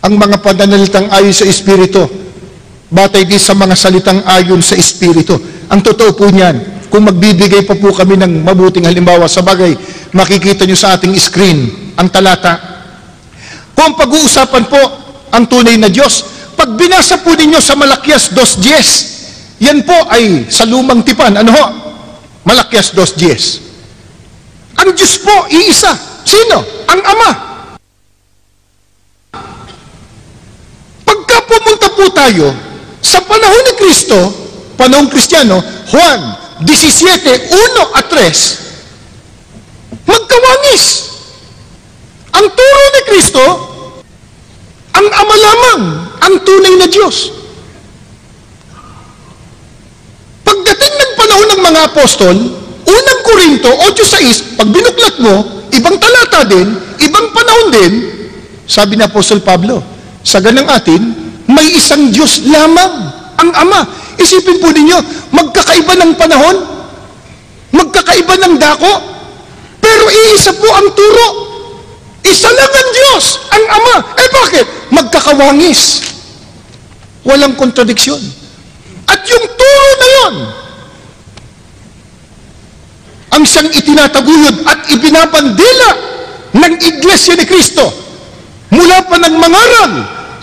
ang mga pananalitang ayon sa Espiritu. Batay din sa mga salitang ayon sa Espiritu. Ang totoo po niyan, kung magbibigay pa po kami ng mabuting halimbawa, sa bagay, makikita nyo sa ating screen ang talata. Kung pag-uusapan po ang tunay na Diyos, pag binasa po ninyo sa Malakias 2:10, yan po ay sa lumang tipan. Ano ho? Malakias 2:10. Ang Diyos po, iisa. Sino? Ang Ama. Pagka pumunta po tayo sa panahon ni Kristo, panahon Kristiyano, Juan 17:1 at 3, magkawangis. Ang turo ni Kristo, ang Ama lamang, ang tunay na Diyos. Pagdating ng panahon ng mga apostol, unang Korinto 8:6, pag binuklat mo, ibang talata din, ibang panahon din, sabi ni Apostol Pablo, sa ganang atin, may isang Diyos lamang, ang Ama. Isipin po ninyo, magkakaiba ng panahon, magkakaiba ng dako, pero iisa po ang turo. Isa lang ang Diyos, ang Ama. Eh bakit? Magkakawangis. Walang kontradiksyon. At yung turo na yon, ang siyang itinataguyod at ibinabandila ng Iglesia ni Cristo. Mula pa ng mangaral,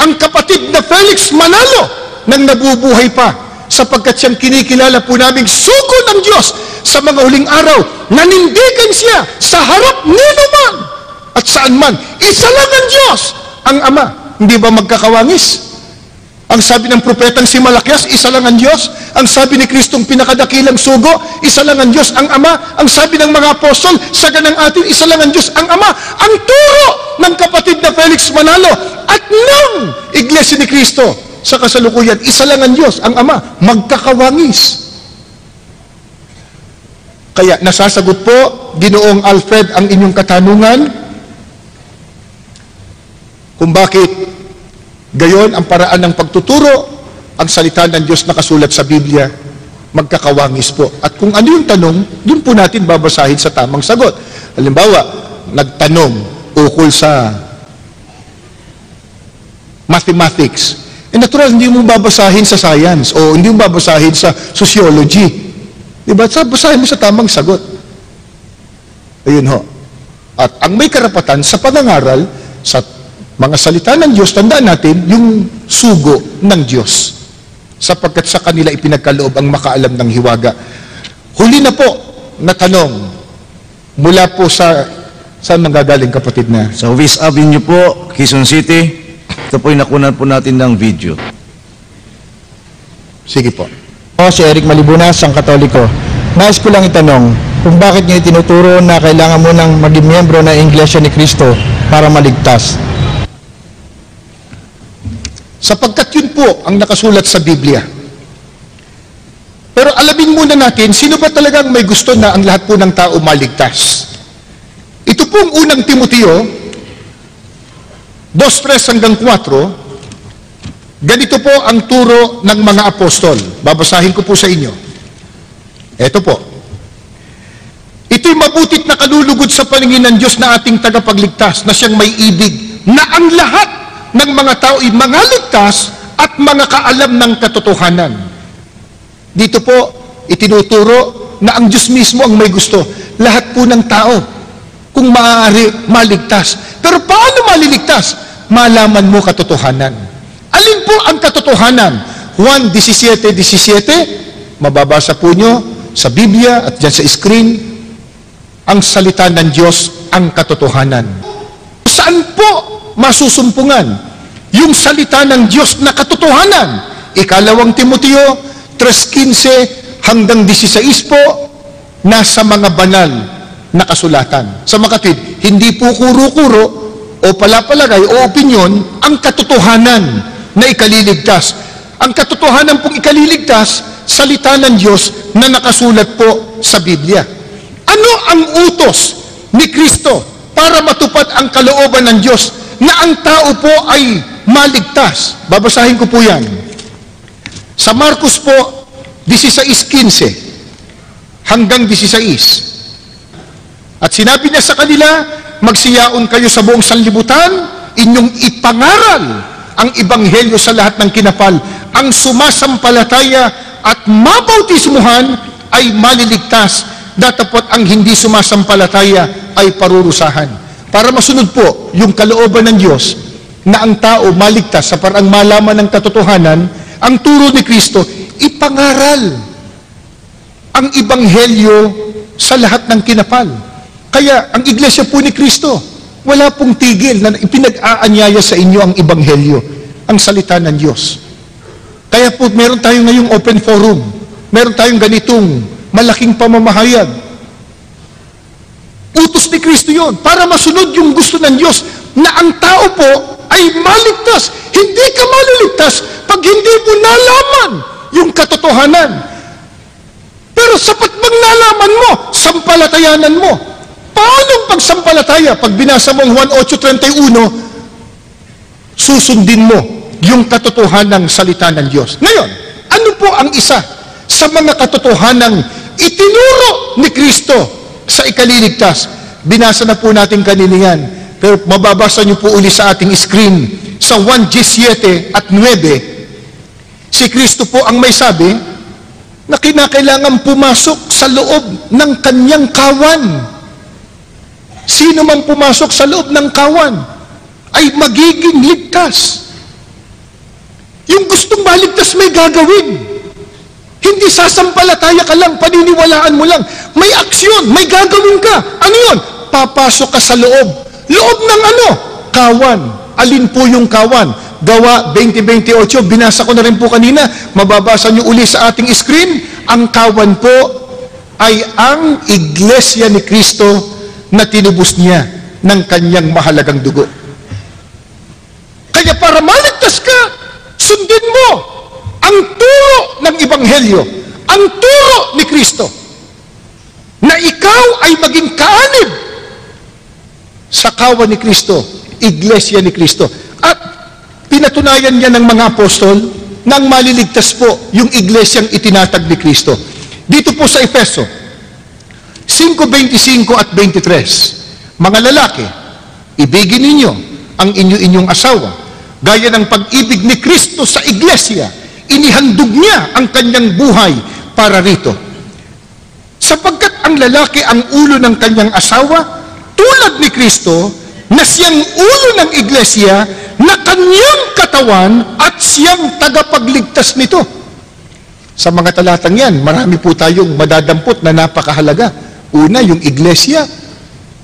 ang kapatid na Felix Manalo nang nabubuhay pa, sapagkat siyang kinikilala po naming sugo ng Diyos sa mga huling araw. Nanindigan siya sa harap nino man at saan man. Isa lang ang Diyos, ang Ama. Hindi ba magkakawangis? Ang sabi ng propetang si Malakias, isa lang ang Diyos. Ang sabi ni Kristong pinakadakilang sugo, isa lang ang Diyos, ang Ama. Ang sabi ng mga apostol, sa ganang atin, isa lang ang Diyos, ang Ama. Ang turo ng kapatid na Felix Manalo at ng Iglesia ni Cristo sa kasalukuyan, isa lang ang Diyos, ang Ama. Magkakawangis. Kaya nasasagot po, Ginoong Alfred, ang inyong katanungan kung bakit gayon ang paraan ng pagtuturo, ang salita ng Diyos nakasulat sa Biblia, magkakawangis po. At kung ano yung tanong, yun po natin babasahin sa tamang sagot. Halimbawa, nagtanong ukol sa mathematics. Natural, hindi mo babasahin sa science o hindi mo babasahin sa sociology. Diba? Basahin mo sa tamang sagot. Ayun ho. At ang may karapatan sa pangangaral, sa mga salita ng Diyos, tandaan natin yung sugo ng Diyos, sapagkat sa kanila ipinagkaloob ang makaalam ng hiwaga. Huli na po na tanong mula po sa saan manggagaling, kapatid na? Sa Uvis Avenue po, Quezon City. Ito po yung nakunan po natin ng video. Sige po. Ako si Eric Malibunas, ang Katoliko. Nais ko lang itanong kung bakit niyo itinuturo na kailangan mo nang maging miyembro ng Iglesia ni Cristo para maligtas. Sapagkat yun po ang nakasulat sa Biblia. Pero alamin muna natin, sino ba talagang may gusto na ang lahat po ng tao maligtas? Ito pong unang Timoteo 2:3-4, ganito po ang turo ng mga apostol. Babasahin ko po sa inyo. Ito po. Ito'y mabutit na kalulugod sa paningin ng Diyos na ating tagapagligtas, na siyang may ibig, na ang lahat ng mga tao ay mga ligtas at mga kaalam ng katotohanan. Dito po, itinuturo na ang Diyos mismo ang may gusto. Lahat po ng tao, kung maaari, maligtas. Pero paano maliligtas? Malaman mo katotohanan. Alin po ang katotohanan? Juan 17:17, mababasa po nyo sa Biblia at dyan sa screen, ang salita ng Diyos, ang katotohanan. Saan po masusumpungan yung salita ng Diyos na katotohanan? 2 Timoteo 3:15 hanggang 16 po, nasa mga banal na kasulatan. Sa makatwid, hindi po kuro-kuro o palapalagay o opinyon ang katotohanan na ikaliligtas. Ang katotohanan pong ikaliligtas, salita ng Diyos na nakasulat po sa Biblia. Ano ang utos ni Kristo para matupad ang kalooban ng Diyos na ang tao po ay maligtas? Babasahin ko po yan. Sa Marcos po 16:15 hanggang 16. At sinabi niya sa kanila, magsiyaon kayo sa buong sanlibutan, inyong ipangaral ang ebanghelyo sa lahat ng kinapal. Ang sumasampalataya at mabautismuhan ay maliligtas. Datapot ang hindi sumasampalataya ay parurusahan. Para masunod po yung kalooban ng Diyos na ang tao maligtas sa parang malaman ng katotohanan, ang turo ni Kristo, ipangaral ang ebanghelyo sa lahat ng kinapal. Kaya ang iglesia po ni Kristo, wala pong tigil na ipinag-aanyaya sa inyo ang ebanghelyo, ang salita ng Diyos. Kaya po meron tayo ngayong open forum, meron tayong ganitong malaking pamamahayag. Utos ni Kristo yon para masunod yung gusto ng Diyos na ang tao po ay maligtas. Hindi ka maliligtas pag hindi mo nalaman yung katotohanan. Pero sapat bang nalaman mo, sampalatayanan mo? Paano pagsampalataya? Pag binasa mo ang Juan 8:31, susundin mo yung katotohanang salita ng Diyos. Ngayon, ano po ang isa sa mga katotohanang itinuro ni Kristo sa ikaliligtas? Binasa na po natin kanina yan. Pero mababasa niyo po uli sa ating screen sa 1:7 at 9. Si Kristo po ang may sabi na kinakailangan pumasok sa loob ng kanyang kawan. Sino mang pumasok sa loob ng kawan ay magiging ligtas. Yung gustong maligtas may gagawin. Hindi sasampalataya ka lang, paniniwalaan mo lang. May aksyon, may gagawin ka. Ano yun? Papasok ka sa loob. Loob ng ano? Kawan. Alin po yung kawan? Gawa 20:28, binasa ko na rin po kanina. Mababasa nyo uli sa ating screen. Ang kawan po ay ang iglesia ni Kristo na tinubos niya ng kanyang mahalagang dugo. Kaya para maligtas ka, sundin mo ang turo ng ebanghelyo, ang turo ni Kristo, na ikaw ay maging kaanib sa kawan ni Kristo, iglesia ni Kristo. At pinatunayan niya ng mga apostol nang maliligtas po yung iglesyang itinatag ni Kristo. Dito po sa Efeso 5:25 at 23, mga lalaki, ibigin ninyo ang inyong asawa, gaya ng pag-ibig ni Kristo sa iglesia. Inihandog niya ang kanyang buhay para rito. Sapagkat ang lalaki ang ulo ng kanyang asawa, tulad ni Kristo, na siyang ulo ng iglesia, na kanyang katawan at siyang tagapagligtas nito. Sa mga talatang yan, marami po tayong madadampot na napakahalaga. Una, yung iglesia,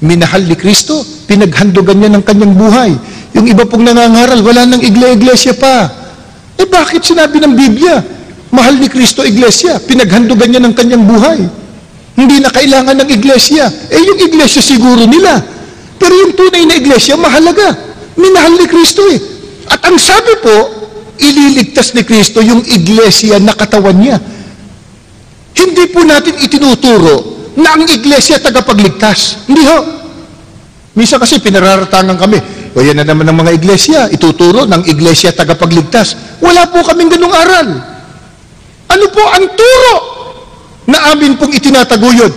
minahal ni Kristo, pinaghandogan niya ng kanyang buhay. Yung iba pong nangangaral, wala nang iglesia pa. Eh bakit sinabi ng Biblia, mahal ni Kristo iglesia, pinaghandogan niya ng kanyang buhay? Hindi na kailangan ng iglesia. Eh yung iglesia siguro nila. Pero yung tunay na iglesia, mahalaga. Minahal ni Kristo eh. At ang sabi po, ililigtas ni Kristo yung iglesia na katawan niya. Hindi po natin itinuturo na ang iglesia tagapagligtas. Hindi ho. Minsan kasi pinararatangan kami, o yan na naman ng mga iglesia, ituturo ng iglesia tagapagligtas. Wala po kaming ganung aral. Ano po ang turo na amin pong itinataguyod?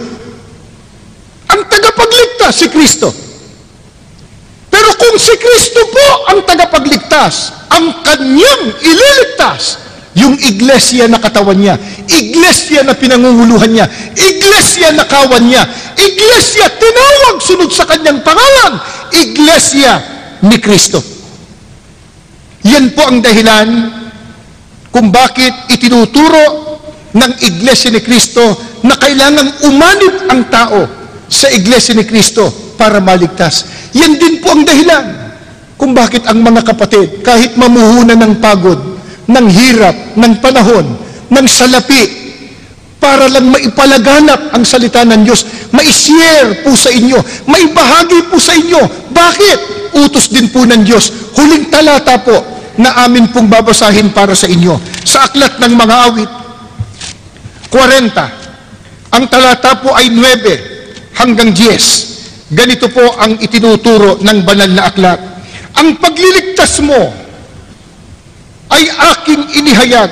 Ang tagapagligtas, si Kristo. Pero kung si Kristo po ang tagapagligtas, ang kanyang ililigtas, yung iglesia na katawan niya, iglesia na pinangunguluhan niya, iglesia na kawan niya, iglesia tinawag sunod sa kanyang pangalan, iglesia ni Kristo. Yan po ang dahilan kung bakit itinuturo ng iglesia ni Kristo na kailangang umanib ang tao sa iglesia ni Kristo para maligtas. Yan din po ang dahilan kung bakit ang mga kapatid, kahit mamuhunan ng pagod, ng hirap, ng panahon, ng salapi, para lang maipalaganap ang salita ng Diyos, mai-share po sa inyo, maibahagi po sa inyo. Bakit? Utos din po ng Diyos. Huling talata po na amin pong babasahin para sa inyo. Sa aklat ng mga awit, 40, ang talata po ay 9 hanggang 10. Ganito po ang itinuturo ng banal na aklat. Ang pagliligtas mo ay aking inihayag.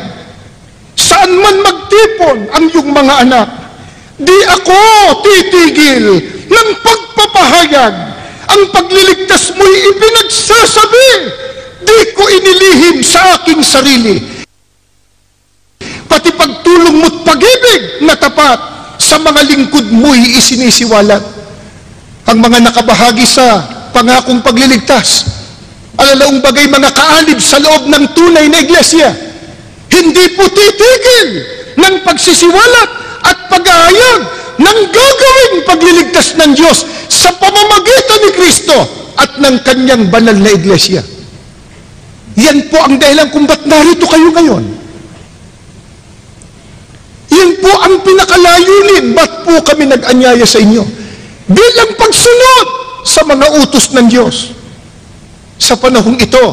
Saan man magtipon ang iyong mga anak, di ako titigil ng pagpapahayag. Ang pagliligtas mo'y ipinagsasabi di ko inilihim sa aking sarili. Pati pagtulong mo't pag-ibig na tapat sa mga lingkod mo'y isinisiwalat. Ang mga nakabahagi sa pangakong pagliligtas, alalaong bagay mga kaalib sa loob ng tunay na iglesia, hindi po titigil ng pagsisiwalat at pag-ahayag ng gagawing pagliligtas ng Diyos sa pamamagitan ni Kristo at ng kanyang banal na iglesia. Yan po ang dahilan kung ba't narito kayo ngayon. Yan po ang pinakalayunin, ba't po kami nag-anyaya sa inyo? Bilang pagsunod sa mga utos ng Diyos. Sa panahong ito,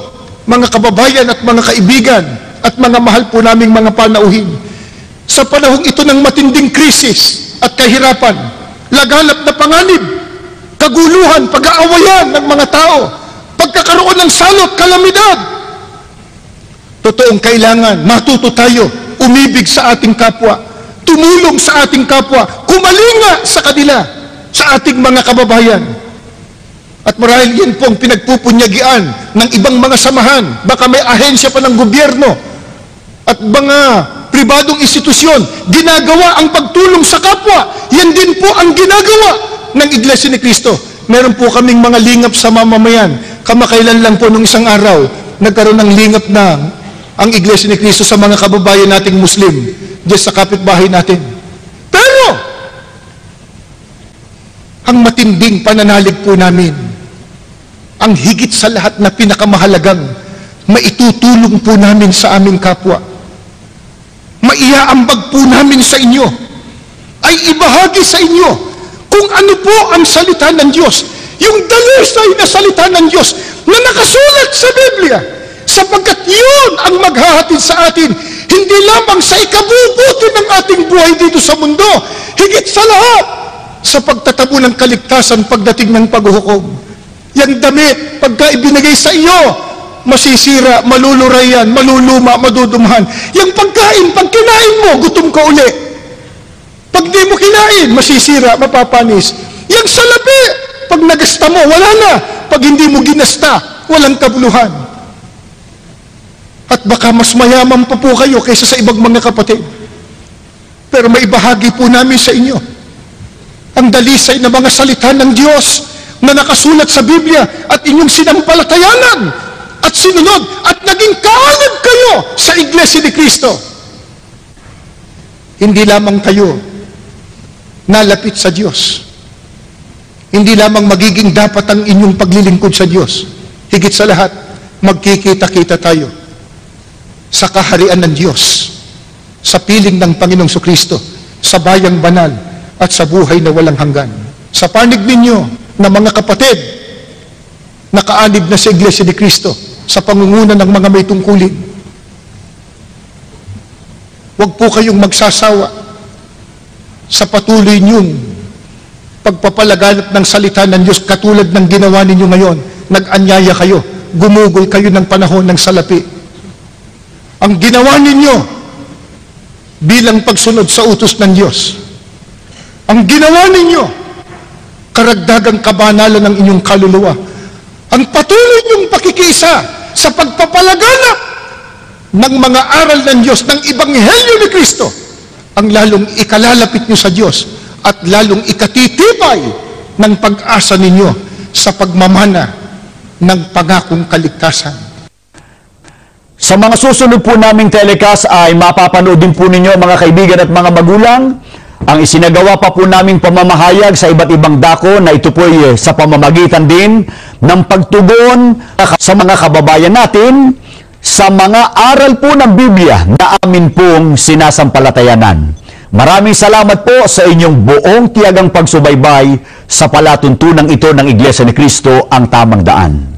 mga kababayan at mga kaibigan at mga mahal po naming mga panauhin, sa panahong ito ng matinding krisis at kahirapan, laganap na panganib, kaguluhan, pag-aawayan ng mga tao, pagkakaroon ng salot, kalamidad, totoong kailangan matuto tayo umibig sa ating kapwa, tumulong sa ating kapwa, kumalinga sa kanila, sa ating mga kababayan. At marahil yan po ang pinagpupunyagian ng ibang mga samahan, baka may ahensya pa ng gobyerno at mga pribadong institusyon, ginagawa ang pagtulong sa kapwa. Yan din po ang ginagawa ng Iglesia ni Cristo. Meron po kaming mga lingap sa mamamayan. Kamakailan lang po nung isang araw, nagkaroon ng lingap na ang Iglesia ni Cristo sa mga kababayan nating Muslim diyan sa kapitbahay natin. Pero ang matinding pananalig po namin, ang higit sa lahat na pinakamahalagang maitutulong po namin sa aming kapwa, maiaambag po namin sa inyo, ay ibahagi sa inyo kung ano po ang salita ng Diyos, yung dalisay na salita ng Diyos na nakasulat sa Biblia, sapagkat yun ang maghahatid sa atin, hindi lamang sa ikabubuti ng ating buhay dito sa mundo, higit sa lahat, sa pagtatabo ng kaligtasan pagdating ng paghuhukom. Yang damit, pagka ibinigay sa iyo, masisira, malulurayan, maluluma, madudumahan. Yang pagkain, pag kinain mo, gutom ka uli. Pag di mo kinain, masisira, mapapanis. Yang salapi, pag nagasta mo, wala na. Pag hindi mo ginasta, walang kabuluhan. At baka mas mayaman pa po kayo kaysa sa ibang mga kapatid. Pero may bahagi po namin sa inyo ang dalisay na mga salita ng Diyos na nakasulat sa Biblia at inyong sinampalatayanan at sinunod at naging kaalib kayo sa Iglesia ni Cristo. Hindi lamang kayo nalapit sa Diyos, hindi lamang magiging dapat ang inyong paglilingkod sa Diyos, higit sa lahat, magkikita-kita tayo sa kaharian ng Diyos, sa piling ng Panginoong Kristo, sa bayang banal at sa buhay na walang hanggan. Sa panig ninyo na mga kapatid, nakaanib na sa Iglesia ni Cristo, sa pangunguna ng mga may tungkulin, huwag po kayong magsasawa sa patuloy niyong pagpapalaganap ng salita ng Diyos katulad ng ginawa ninyo ngayon. Nag-anyaya kayo, gumugol kayo ng panahon ng salapi. Ang ginawa ninyo bilang pagsunod sa utos ng Diyos, ang ginawa ninyo, karagdagang kabanalan ng inyong kaluluwa, ang patuloy niyong pakikiisa sa pagpapalaganap ng mga aral ng Diyos, ng Ebanghelyo ni Kristo, ang lalong ikalalapit niyo sa Diyos at lalong ikatitibay ng pag-asa ninyo sa pagmamana ng pangakong kaligtasan. Sa mga susunod po naming telecast ay mapapanood din po ninyo mga kaibigan at mga magulang ang isinagawa pa po naming pamamahayag sa iba't ibang dako na ito po ay sa pamamagitan din ng pagtugon sa mga kababayan natin sa mga aral po ng Biblia na amin pong sinasampalatayanan. Maraming salamat po sa inyong buong tiyagang pagsubaybay sa palatuntunang ito ng Iglesia ni Cristo, ang tamang daan.